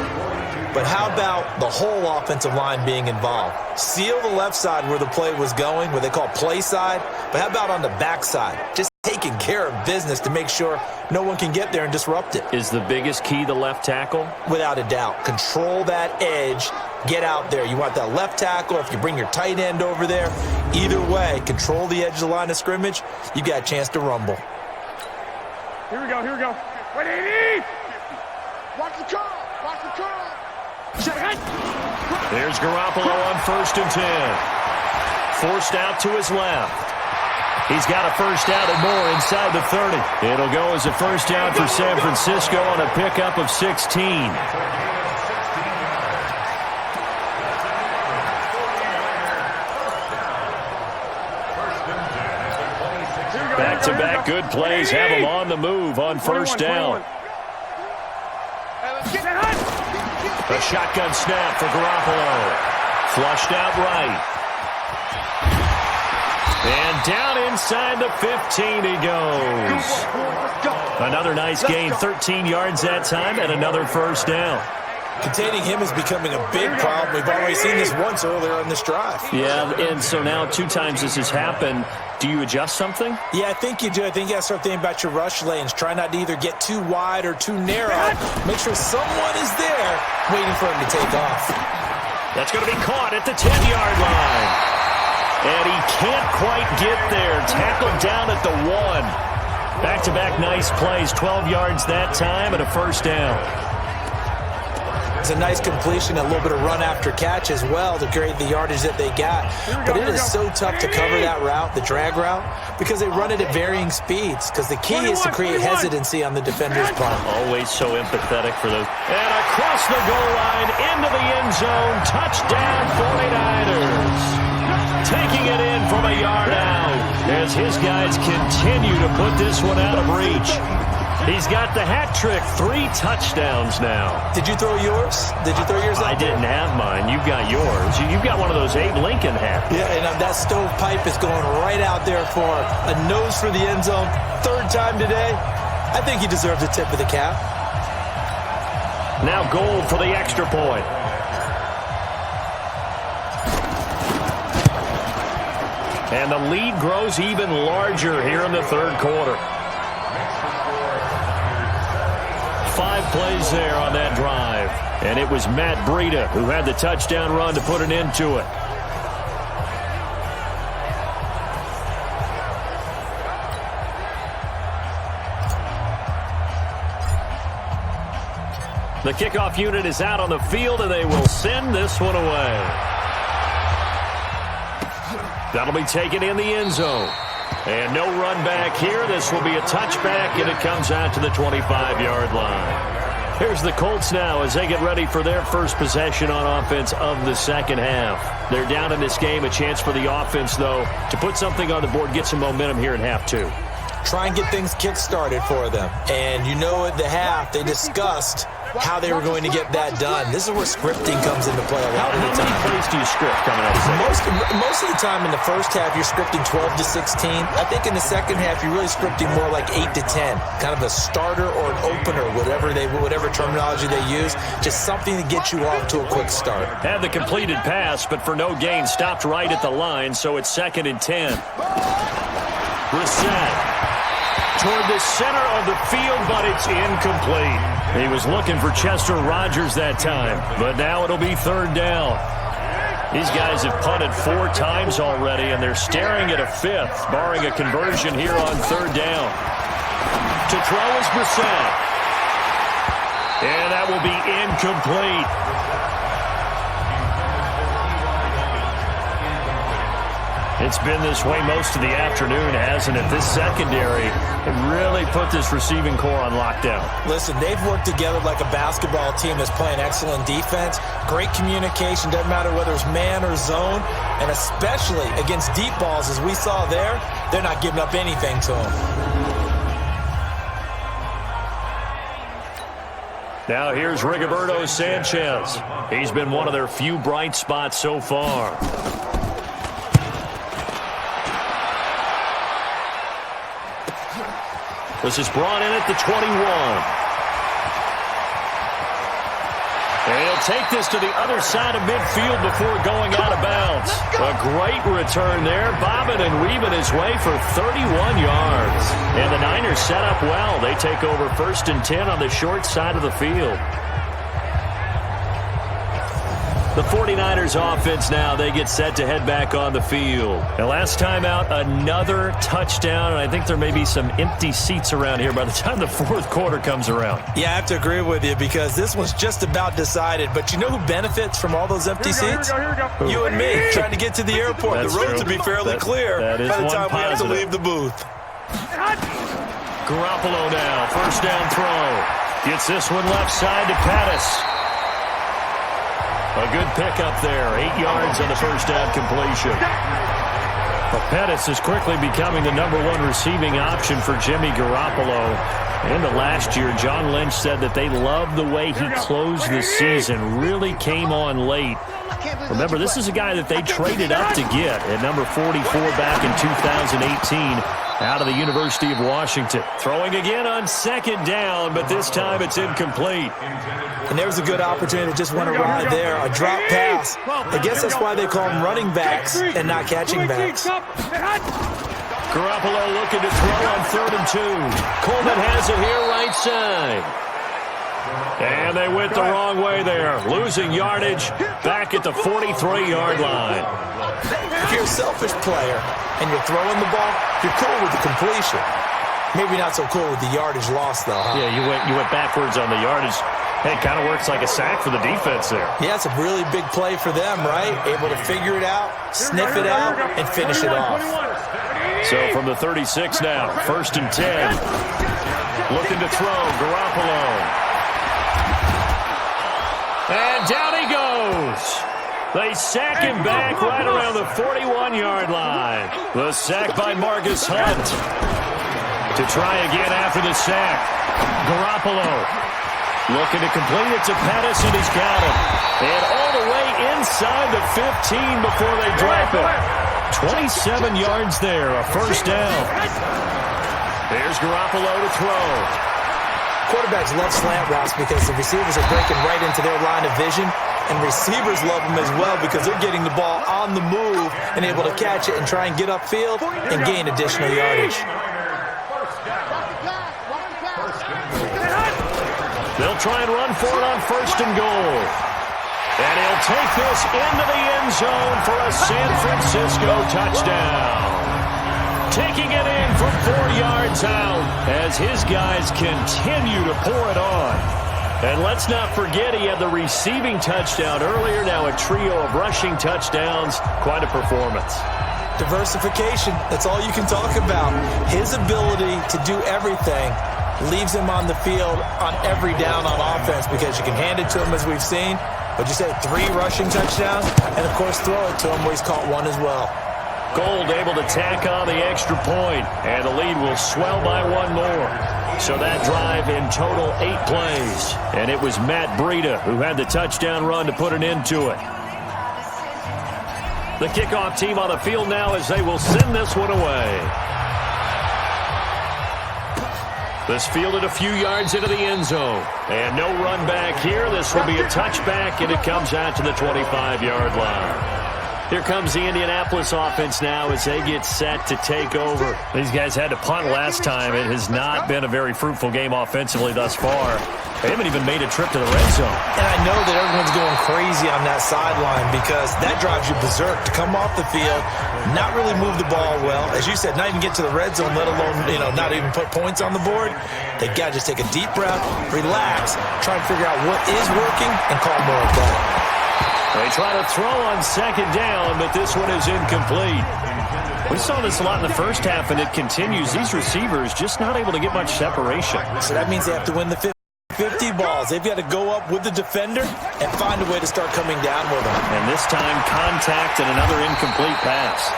But how about the whole offensive line being involved? Seal the left side where the play was going, what they call play side, but how about on the back side? Just taking care of business to make sure no one can get there and disrupt it. Is the biggest key the left tackle? Without a doubt. Control that edge. Get out there. You want that left tackle. If you bring your tight end over there, either way, control the edge of the line of scrimmage. You got a chance to rumble. Here we go, here we go. 180! Watch the curl, watch the curl. There's Garoppolo on 1st and 10. Forced out to his left. He's got a first down and more inside the 30. It'll go as a first down for San Francisco on a pickup of 16. Back-to-back good plays have him on the move on first down. A shotgun snap for Garoppolo. Flushed out right. And down inside the 15 he goes. Another nice gain, 13 yards that time, and another first down. Containing him is becoming a big problem. We've already seen this once earlier in this drive. Yeah, and so now 2 times this has happened. Do you adjust something? Yeah, I think you do. I think you got to start thinking about your rush lanes. Try not to either get too wide or too narrow. Make sure someone is there waiting for him to take off. That's going to be caught at the 10-yard line. And he can't quite get there. Tackled down at the 1. Back-to-back nice plays. 12 yards that time and a first down. It's a nice completion, a little bit of run after catch as well to create the yardage that they got. But it is so tough to cover that route, the drag route, because they run it at varying speeds. Because the key is to create hesitancy on the defender's part. Always so empathetic for those. And across the goal line, into the end zone. Touchdown 49ers. Taking it in from a yard out as his guys continue to put this one out of reach. He's got the hat trick, 3 touchdowns now. Did you throw yours? Did you throw yours out? I didn't have mine. You've got yours. You've got one of those Abe Lincoln hats. Yeah, and that stovepipe is going right out there for a nose for the end zone. 3rd time today. I think he deserves a tip of the cap. Now goal for the extra point. And the lead grows even larger here in the 3rd quarter. 5 plays there on that drive. And it was Matt Breida who had the touchdown run to put an end to it. The kickoff unit is out on the field, and they will send this one away. That'll be taken in the end zone. And no run back here. This will be a touchback, and it comes out to the 25-yard line. Here's the Colts now as they get ready for their first possession on offense of the second half. They're down in this game. A chance for the offense, though, to put something on the board, get some momentum here in half 2. Try and get things kick-started for them. And you know at the half they discussed how they were going to get that done. This is where scripting comes into play a lot of the How time. many plays do you script coming out of the second? Most of the time in the first half, you're scripting 12 to 16. I think in the second half, you're really scripting more like 8 to 10. Kind of a starter or an opener, whatever terminology they use. Just something to get you off to a quick start. Had the completed pass, but for no gain, stopped right at the line, so it's 2nd and 10. Brissett toward the center of the field, but it's incomplete. He was looking for Chester Rogers that time, but now it'll be 3rd down. These guys have punted 4 times already, and they're staring at a 5th, barring a conversion here on 3rd down. To throw is Brissett. And that will be incomplete. It's been this way most of the afternoon, hasn't it? This secondary really put this receiving core on lockdown. Listen, they've worked together like a basketball team that's playing excellent defense. Great communication, doesn't matter whether it's man or zone. And especially against deep balls, as we saw there, they're not giving up anything to them. Now here's Rigoberto Sanchez. He's been one of their few bright spots so far. This is brought in at the 21. And he'll take this to the other side of midfield before going out of bounds. A great return there, bobbing and weaving his way for 31 yards. And the Niners set up well. They take over 1st and 10 on the short side of the field. The 49ers offense now, they get set to head back on the field. And last time out, another touchdown, and I think there may be some empty seats around here by the time the 4th quarter comes around. Yeah, I have to agree with you because this one's just about decided. But you know who benefits from all those empty seats? Here we go. You and me, trying to get to the airport. That's the roads true. will be fairly clear that is by the one time we have to positive. leave the booth. Garoppolo now, 1st down throw. Gets this one left side to Pettis. A good pickup there, 8 yards on the 1st down completion. But Pettis is quickly becoming the #1 receiving option for Jimmy Garoppolo. In the last year, John Lynch said that they loved the way he closed the season, really came on late. Remember, this is a guy that they traded up to get at number 44 back in 2018 out of the University of Washington. Throwing again on 2nd down, but this time it's incomplete. And there was a good opportunity to just want to ride there. A drop pass. I guess that's why they call them running backs and not catching backs. Garoppolo looking to throw on 3rd and 2. Coleman has it here right side. And they went the wrong way there. Losing yardage back at the 43-yard line. If you're a selfish player and you're throwing the ball, you're cool with the completion. Maybe not so cool with the yardage loss, though, huh? Yeah, you went backwards on the yardage. Hey, it kind of works like a sack for the defense there. Yeah, it's a really big play for them, right? Able to figure it out, sniff it out, and finish it off. So from the 36 now, 1st and 10. Looking to throw, Garoppolo. And down he goes. They sack him back right around the 41-yard line. The sack by Marcus Hunt. To try again after the sack. Garoppolo looking to complete it to Pettis, and he's got it. And all the way inside the 15 before they drop it. 27 yards there, a 1st down. There's Garoppolo to throw. Quarterbacks love slant routes because the receivers are breaking right into their line of vision, and receivers love them as well because they're getting the ball on the move and able to catch it and try and get upfield and gain additional yardage. They'll try and run for it on 1st and goal. And he'll take this into the end zone for a San Francisco touchdown. Taking it in from 4 yards out as his guys continue to pour it on. And let's not forget he had the receiving touchdown earlier, now a trio of rushing touchdowns. Quite a performance. Diversification, that's all you can talk about. His ability to do everything leaves him on the field on every down on offense because you can hand it to him as we've seen. But you said 3 rushing touchdowns, and of course throw it to him where he's caught 1 as well. Gold able to tack on the extra point, and the lead will swell by 1 more. So that drive in total 8 plays. And it was Matt Breida who had the touchdown run to put an end to it. The kickoff team on the field now as they will send this one away. This fielded a few yards into the end zone. And no run back here. This will be a touchback, and it comes out to the 25-yard line. Here comes the Indianapolis offense now as they get set to take over. These guys had to punt last time. It has not been a very fruitful game offensively thus far. They haven't even made a trip to the red zone. And I know that everyone's going crazy on that sideline because that drives you berserk to come off the field, not really move the ball well. As you said, not even get to the red zone, let alone, not even put points on the board. They got to just take a deep breath, relax, try and figure out what is working, and call more of that. They try to throw on second down, but this one is incomplete. We saw this a lot in the first half, and it continues. These receivers just not able to get much separation. So that means they have to win the 50 balls. They've got to go up with the defender and find a way to start coming down with them. And this time, contact and another incomplete pass.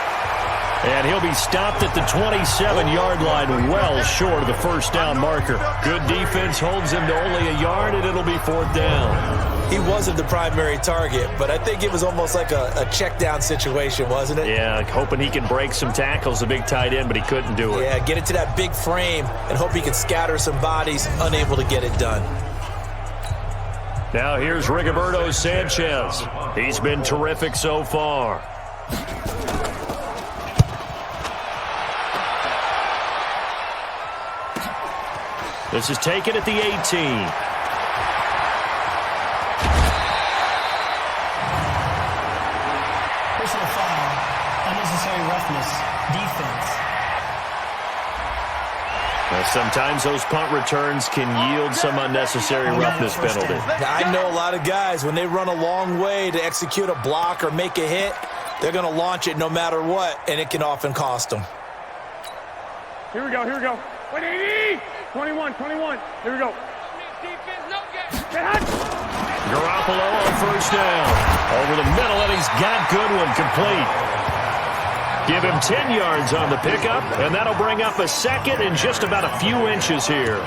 And he'll be stopped at the 27-yard line, well short of the first down marker. Good defense holds him to only a yard, and it'll be 4th down. He wasn't the primary target, but I think it was almost like a check down situation, wasn't it? Yeah, hoping he can break some tackles, a big tight end, but he couldn't do it. Yeah, get it to that big frame and hope he can scatter some bodies, unable to get it done. Now here's Rigoberto Sanchez. He's been terrific so far. This is taken at the 18. Personal foul, unnecessary roughness, defense. Well, sometimes those punt returns can yield some unnecessary roughness penalty. Now, I know a lot of guys, when they run a long way to execute a block or make a hit, they're going to launch it no matter what, and it can often cost them. Here we go. 21. Here we go. Garoppolo on first down. Over the middle, and he's got Goodwin complete. Give him 10 yards on the pickup, and that'll bring up a second and just about a few inches here.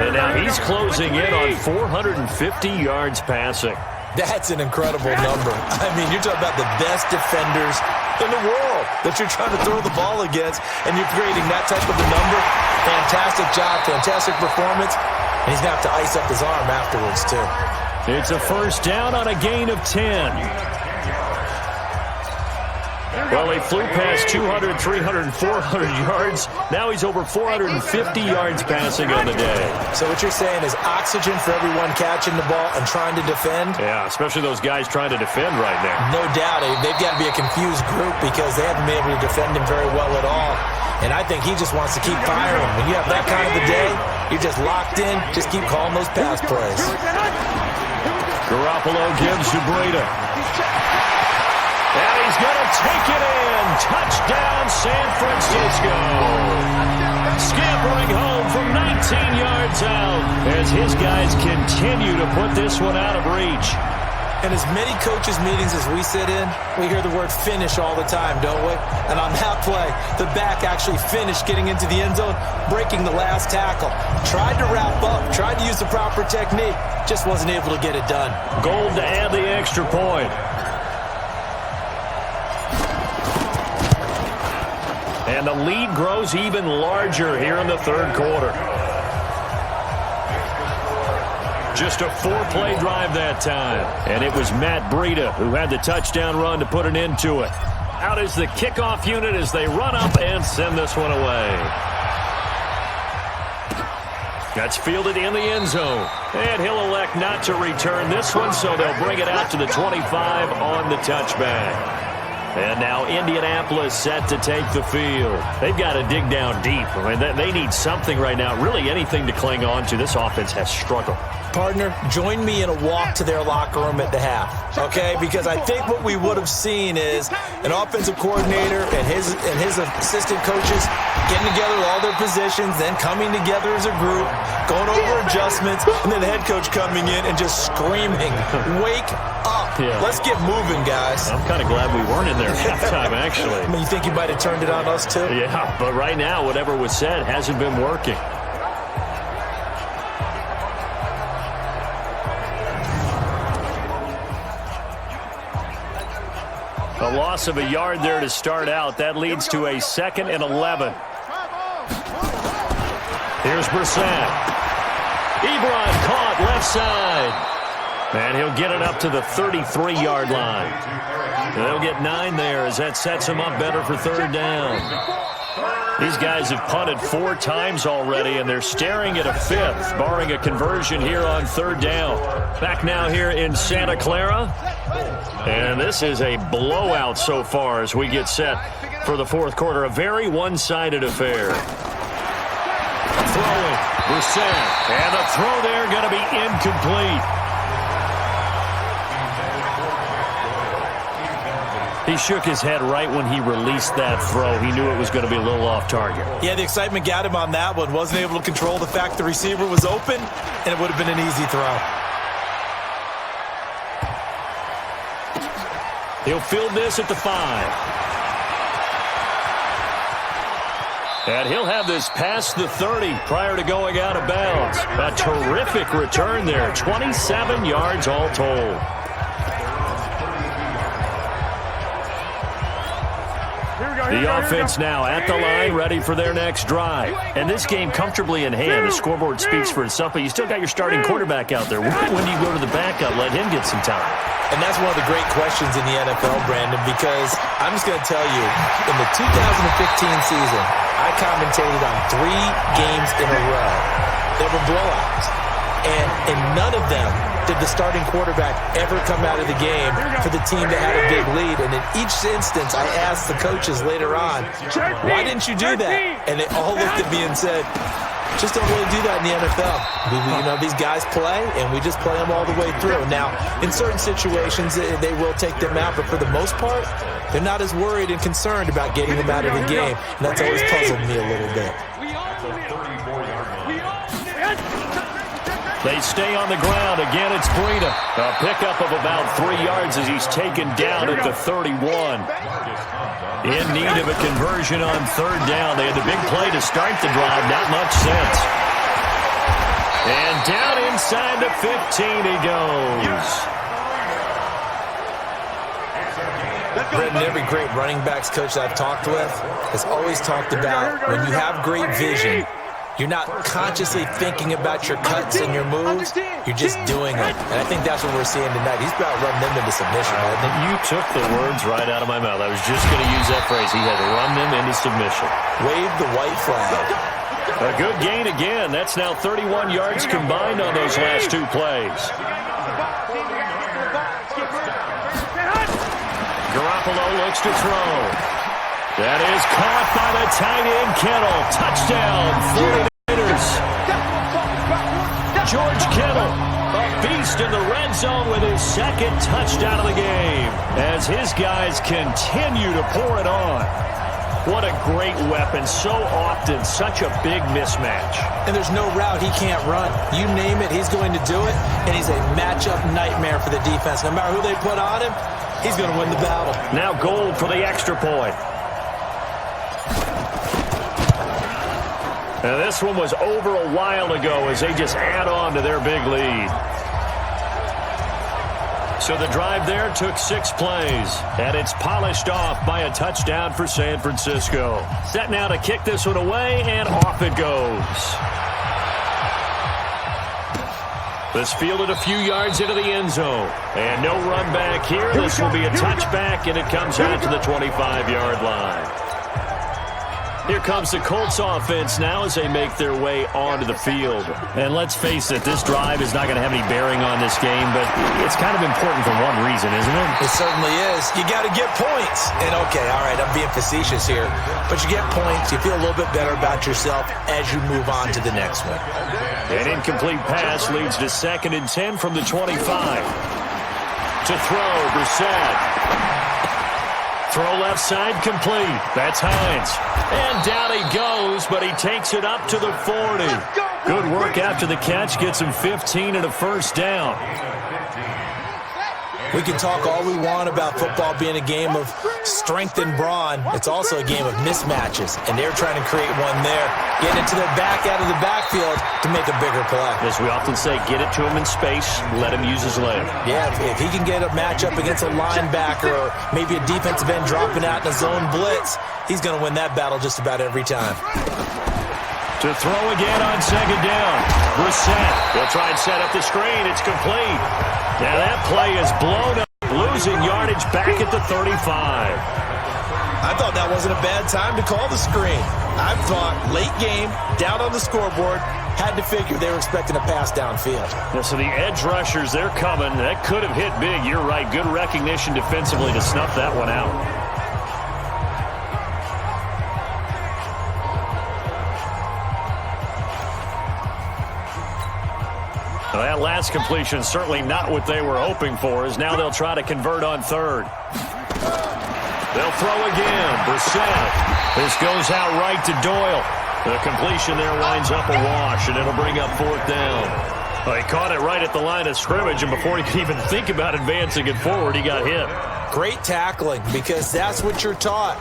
And now he's closing in on 450 yards passing. That's an incredible number. I mean, you're talking about the best defenders in the world that you're trying to throw the ball against, and you're creating that type of a number. Fantastic job, fantastic performance. And he's going to have to ice up his arm afterwards, too. It's a first down on a gain of 10. Well, he flew past 200, 300, 400 yards. Now he's over 450 yards passing on the day. So what you're saying is oxygen for everyone catching the ball and trying to defend? Yeah, especially those guys trying to defend right now. No doubt. They've got to be a confused group because they haven't been able to defend him very well at all. And I think he just wants to keep firing. When you have that kind of a day, you're just locked in. Just keep calling those pass plays. Garoppolo gives to Breida. And he's going to take it in. Touchdown, San Francisco. Scampering home from 19 yards out as his guys continue to put this one out of reach. In as many coaches' meetings as we sit in, we hear the word finish all the time, don't we? And on that play, the back actually finished getting into the end zone, breaking the last tackle. Tried to wrap up, tried to use the proper technique, just wasn't able to get it done. Gold to add the extra point. And the lead grows even larger here in the third quarter. Just a 4-play drive that time. And it was Matt Breida who had the touchdown run to put an end to it. Out is the kickoff unit as they run up and send this one away. That's fielded in the end zone. And he'll elect not to return this one, so they'll bring it out to the 25 on the touchback. And now Indianapolis set to take the field. They've got to dig down deep. I mean, they need something right now, really anything to cling on to. This offense has struggled. Partner, join me in a walk to their locker room at the half, okay? Because I think what we would have seen is an offensive coordinator and his assistant coaches getting together with all their positions, then coming together as a group, going over adjustments, and then the head coach coming in and just screaming, "Wake up. Let's get moving, guys." I'm kind of glad we weren't in there at halftime, actually. I mean, you think you might have turned it on us, too? Yeah, but right now, whatever was said hasn't been working. A loss of a yard there to start out. That leads to a 2nd and 11. Here's Brissett. Ebron caught left side. And he'll get it up to the 33-yard line. They'll get 9 there as that sets him up better for 3rd down. These guys have punted 4 times already, and they're staring at a 5th, barring a conversion here on 3rd down. Back now here in Santa Clara. And this is a blowout so far as we get set for the 4th quarter. A very one-sided affair. Throwing, Brissett. And the throw there going to be incomplete. He shook his head right when he released that throw. He knew it was going to be a little off target. Yeah, the excitement got him on that one. Wasn't able to control the fact the receiver was open, and it would have been an easy throw. He'll field this at the 5. And he'll have this past the 30 prior to going out of bounds. A terrific return there. 27 yards all told. The offense now at the line, ready for their next drive. And this game comfortably in hand. The scoreboard speaks for itself, but you still got your starting quarterback out there. When do you go to the backup? Let him get some time. And that's one of the great questions in the NFL, Brandon, because I'm just going to tell you, in the 2015 season, I commentated on 3 games in a row. They were blowouts. And in none of them did the starting quarterback ever come out of the game for the team that had a big lead. And in each instance, I asked the coaches later on, why didn't you do that? And they all looked at me and said, just don't really do that in the NFL. These guys play, and we just play them all the way through. Now, in certain situations, they will take them out, but for the most part, they're not as worried and concerned about getting them out of the game. And that's always puzzled me a little bit. They stay on the ground. Again, it's Breida. A pickup of about 3 yards as he's taken down at the 31. In need of a conversion on 3rd down. They had the big play to start the drive. Not much sense. And down inside the 15 he goes. Brendan, every great running backs coach that I've talked with has always talked about when you have great vision, you're not consciously thinking about your cuts and your moves. You're just doing it. And I think that's what we're seeing tonight. He's about to run them into submission. You took the words right out of my mouth. I was just going to use that phrase. He had to run them into submission. Wave the white flag. A good gain again. That's now 31 yards combined on those last 2 plays. Garoppolo looks to throw. That is caught by the tight end, Kittle. Touchdown, 49ers. George Kittle, a beast in the red zone with his 2nd touchdown of the game as his guys continue to pour it on. What a great weapon. So often, such a big mismatch. And there's no route he can't run. You name it, he's going to do it, and he's a matchup nightmare for the defense. No matter who they put on him, he's going to win the battle. Now Gold for the extra point. Now this one was over a while ago as they just add on to their big lead. So the drive there took 6 plays, and it's polished off by a touchdown for San Francisco. Set now to kick this one away, and off it goes. This fielded a few yards into the end zone. And no run back here. This will be a touchback, and it comes out to the 25-yard line. Here comes the Colts offense now as they make their way onto the field. And let's face it, this drive is not going to have any bearing on this game, but it's kind of important for one reason, isn't it? It certainly is. You got to get points. And okay, all right, I'm being facetious here, but you get points, you feel a little bit better about yourself as you move on to the next one. An incomplete pass leads to 2nd and 10 from the 25. To throw, Brissett. Throw left side complete. That's Hines. And down he goes, but he takes it up to the 40. Good work after the catch. Gets him 15 and a first down. We can talk all we want about football being a game of strength and brawn. It's also a game of mismatches, and they're trying to create one there, getting it to their back out of the backfield to make a bigger play. As we often say, get it to him in space, let him use his leg. Yeah, if he can get a matchup against a linebacker or maybe a defensive end dropping out in a zone blitz, he's going to win that battle just about every time. To throw again on 2nd down. Brissett will try and set up the screen. It's complete. Now that play is blown up, losing yardage back at the 35. I thought that wasn't a bad time to call the screen. I thought late game, down on the scoreboard, had to figure they were expecting a pass downfield. Yeah, so the edge rushers, they're coming. That could have hit big. You're right. Good recognition defensively to snuff that one out. Well, that last completion certainly not what they were hoping for, as now they'll try to convert on 3rd. They'll throw again. Brissett. This goes out right to Doyle. The completion there winds up a wash, and it'll bring up 4th down. Well, he caught it right at the line of scrimmage, and before he could even think about advancing it forward, he got hit. Great tackling, because that's what you're taught.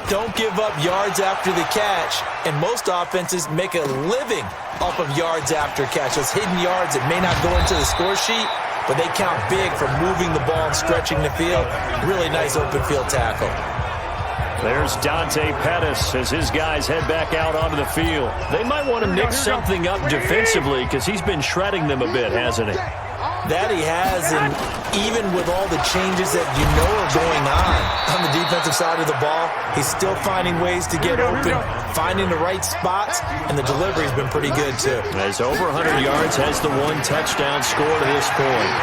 Don't give up yards after the catch, and most offenses make a living off of yards after catch. Those hidden yards that may not go into the score sheet, but they count big for moving the ball and stretching the field. Really nice open field tackle. There's Dante Pettis as his guys head back out onto the field. They might want to mix something up defensively because he's been shredding them a bit, hasn't he? That he has, and even with all the changes that you know are going on the defensive side of the ball, he's still finding ways to get open, finding the right spots, and the delivery's been pretty good too. As over 100 yards, has the 1 touchdown score to this point.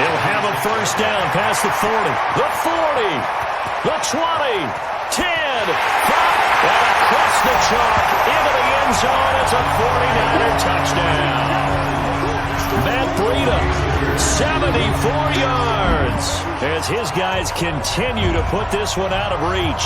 He'll have a first down past the 40, the 40, the 20, 10, 5, and across the chalk into the end zone. It's a 49er touchdown. Matt Breida, 74 yards, as his guys continue to put this one out of reach.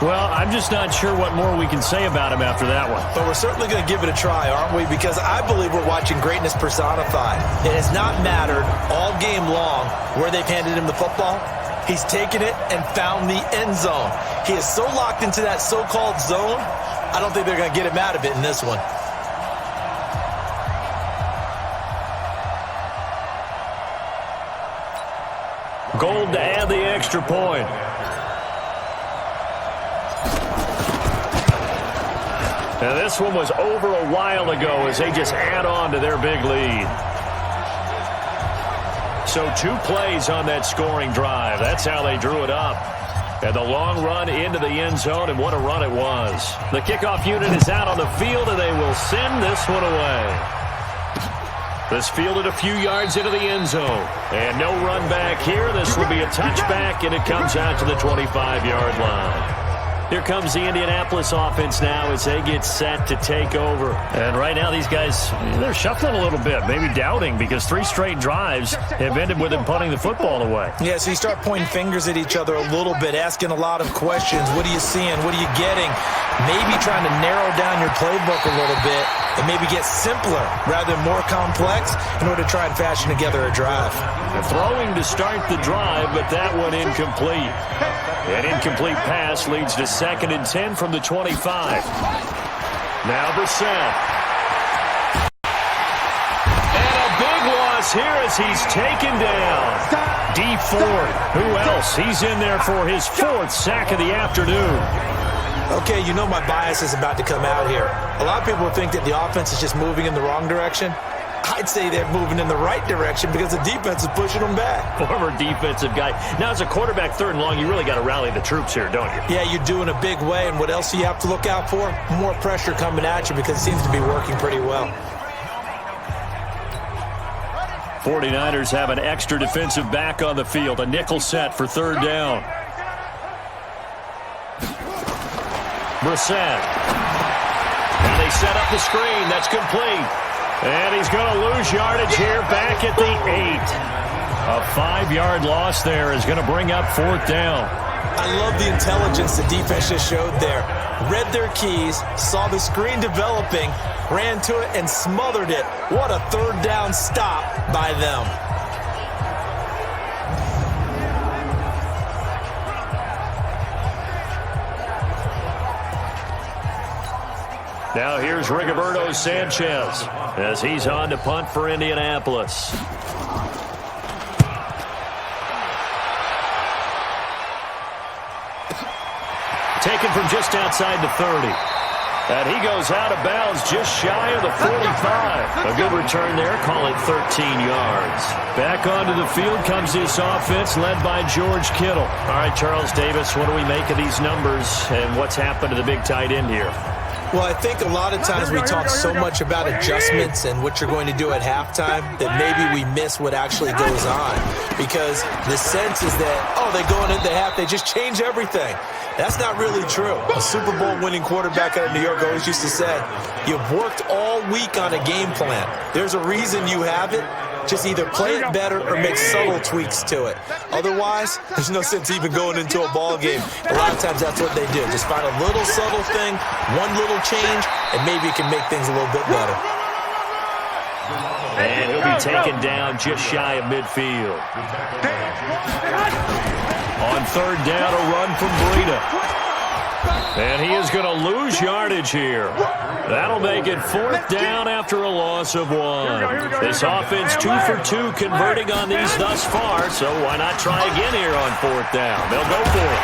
Well, I'm just not sure what more we can say about him after that one. But we're certainly going to give it a try, aren't we? Because I believe we're watching greatness personified. It has not mattered all game long where they've handed him the football. He's taken it and found the end zone. He is so locked into that so-called zone, I don't think they're going to get him out of it in this one. Gold to add the extra point. Now this one was over a while ago as they just add on to their big lead. So 2 plays on that scoring drive. That's how they drew it up. And the long run into the end zone, and what a run it was. The kickoff unit is out on the field, and they will send this one away. This fielded a few yards into the end zone. And no run back here. This will be a touchback, and it comes out to the 25-yard line. Here comes the Indianapolis offense now as they get set to take over. And right now these guys, they're shuffling a little bit, maybe doubting, because 3 straight drives have ended with them punting the football away. Yeah, so you start pointing fingers at each other a little bit, asking a lot of questions. What are you seeing? What are you getting? Maybe trying to narrow down your playbook a little bit and maybe get simpler rather than more complex in order to try and fashion together a drive. Throwing to start the drive, but that one incomplete. An incomplete pass leads to 2nd and 10 from the 25. Now Brissett. And a big loss here as he's taken down. D Ford, who else? He's in there for his 4th sack of the afternoon. Okay, you know my bias is about to come out here. A lot of people think that the offense is just moving in the wrong direction. I'd say they're moving in the right direction because the defense is pushing them back. Former defensive guy. Now, as a quarterback, 3rd and long, you really got to rally the troops here, don't you? Yeah, you do in a big way, and what else do you have to look out for? More pressure coming at you because it seems to be working pretty well. 49ers have an extra defensive back on the field. A nickel set for 3rd down. Brissett. And they set up the screen. That's complete. And he's going to lose yardage here back at the 8. A 5-yard loss there is going to bring up 4th down. I love the intelligence the defense just showed there. Read their keys, saw the screen developing, ran to it, and smothered it. What a 3rd down stop by them. Now here's Rigoberto Sanchez as he's on to punt for Indianapolis. Taken from just outside the 30. And he goes out of bounds just shy of the 45. A good return there. Call it 13 yards. Back onto the field comes this offense led by George Kittle. All right, Charles Davis, what do we make of these numbers and what's happened to the big tight end here? Well, I think a lot of times we talk so much about adjustments and what you're going to do at halftime that maybe we miss what actually goes on. Because the sense is that, oh, they go into the half, they just change everything. That's not really true. A Super Bowl winning quarterback out of New York always used to say, you've worked all week on a game plan. There's a reason you have it. Just either play it better or make subtle tweaks to it. Otherwise, there's no sense even going into a ball game. A lot of times that's what they do. Just find a little subtle thing, one little change, and maybe it can make things a little bit better. And he'll be taken down just shy of midfield. On 3rd down, a run from Breida. And he is going to lose yardage here. That'll make it 4th down after a loss of 1. This offense 2 for 2 converting on these thus far, so why not try again here on 4th down? They'll go for it.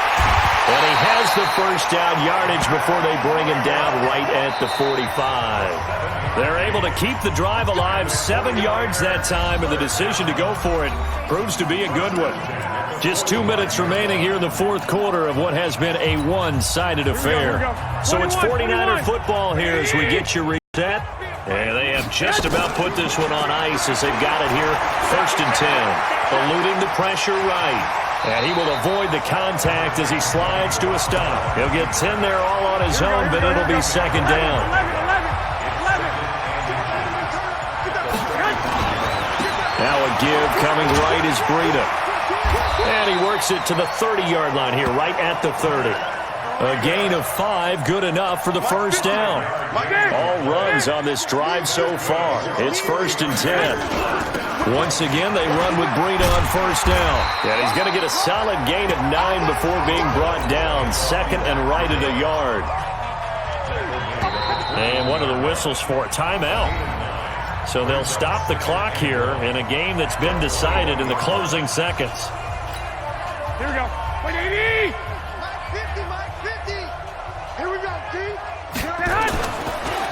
And he has the 1st down yardage before they bring him down right at the 45. They're able to keep the drive alive, 7 yards that time, and the decision to go for it proves to be a good one. Just 2 minutes remaining here in the 4th quarter of what has been a one-sided affair. So it's 49er football here as we get you reset. And they have just about put this one on ice as they've got it here. 1st and 10. Eluding the pressure right. And he will avoid the contact as he slides to a stop. He'll get 10 there all on his own, but it'll be 2nd down. Now a give coming right is Breida. And he works it to the 30-yard line here, right at the 30. A gain of 5, good enough for the 1st down. All runs on this drive so far. It's 1st and 10. Once again, they run with Breida on 1st down. And he's going to get a solid gain of 9 before being brought down. 2nd and right at a yard. And one of the whistles for a timeout. So they'll stop the clock here in a game that's been decided in the closing seconds. Here we go. Wait, 80! Mike 50! Here we go, G!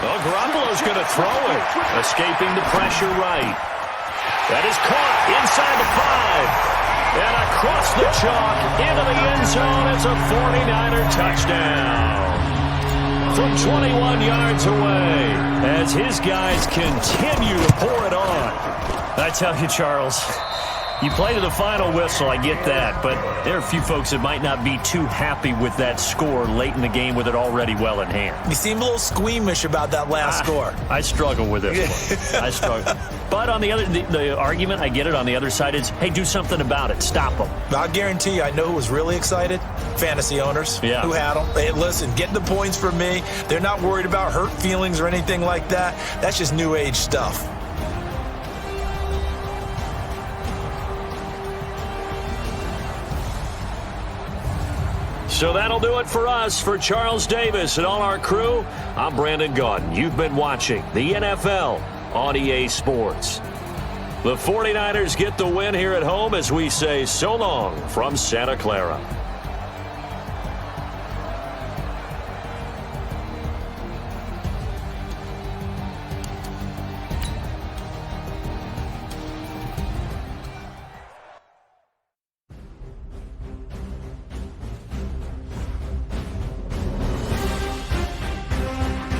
Well, Garoppolo's going to throw it. Escaping the pressure right. That is caught inside the 5. And across the chalk into the end zone. It's a 49er touchdown. From 21 yards away as his guys continue to pour it on. I tell you, Charles, you play to the final whistle, I get that, but there are a few folks that might not be too happy with that score late in the game with it already well in hand. You seem a little squeamish about that last score. I struggle with this one. I struggle. But on the other, the argument, I get it, on the other side is, hey, do something about it. Stop them. I'll guarantee you, I know who was really excited. Fantasy owners who had them. Hey, listen, get the points from me. They're not worried about hurt feelings or anything like that. That's just new age stuff. So that'll do it for us. For Charles Davis and all our crew, I'm Brandon Gaudin. You've been watching the NFL on EA Sports. The 49ers get the win here at home as we say so long from Santa Clara.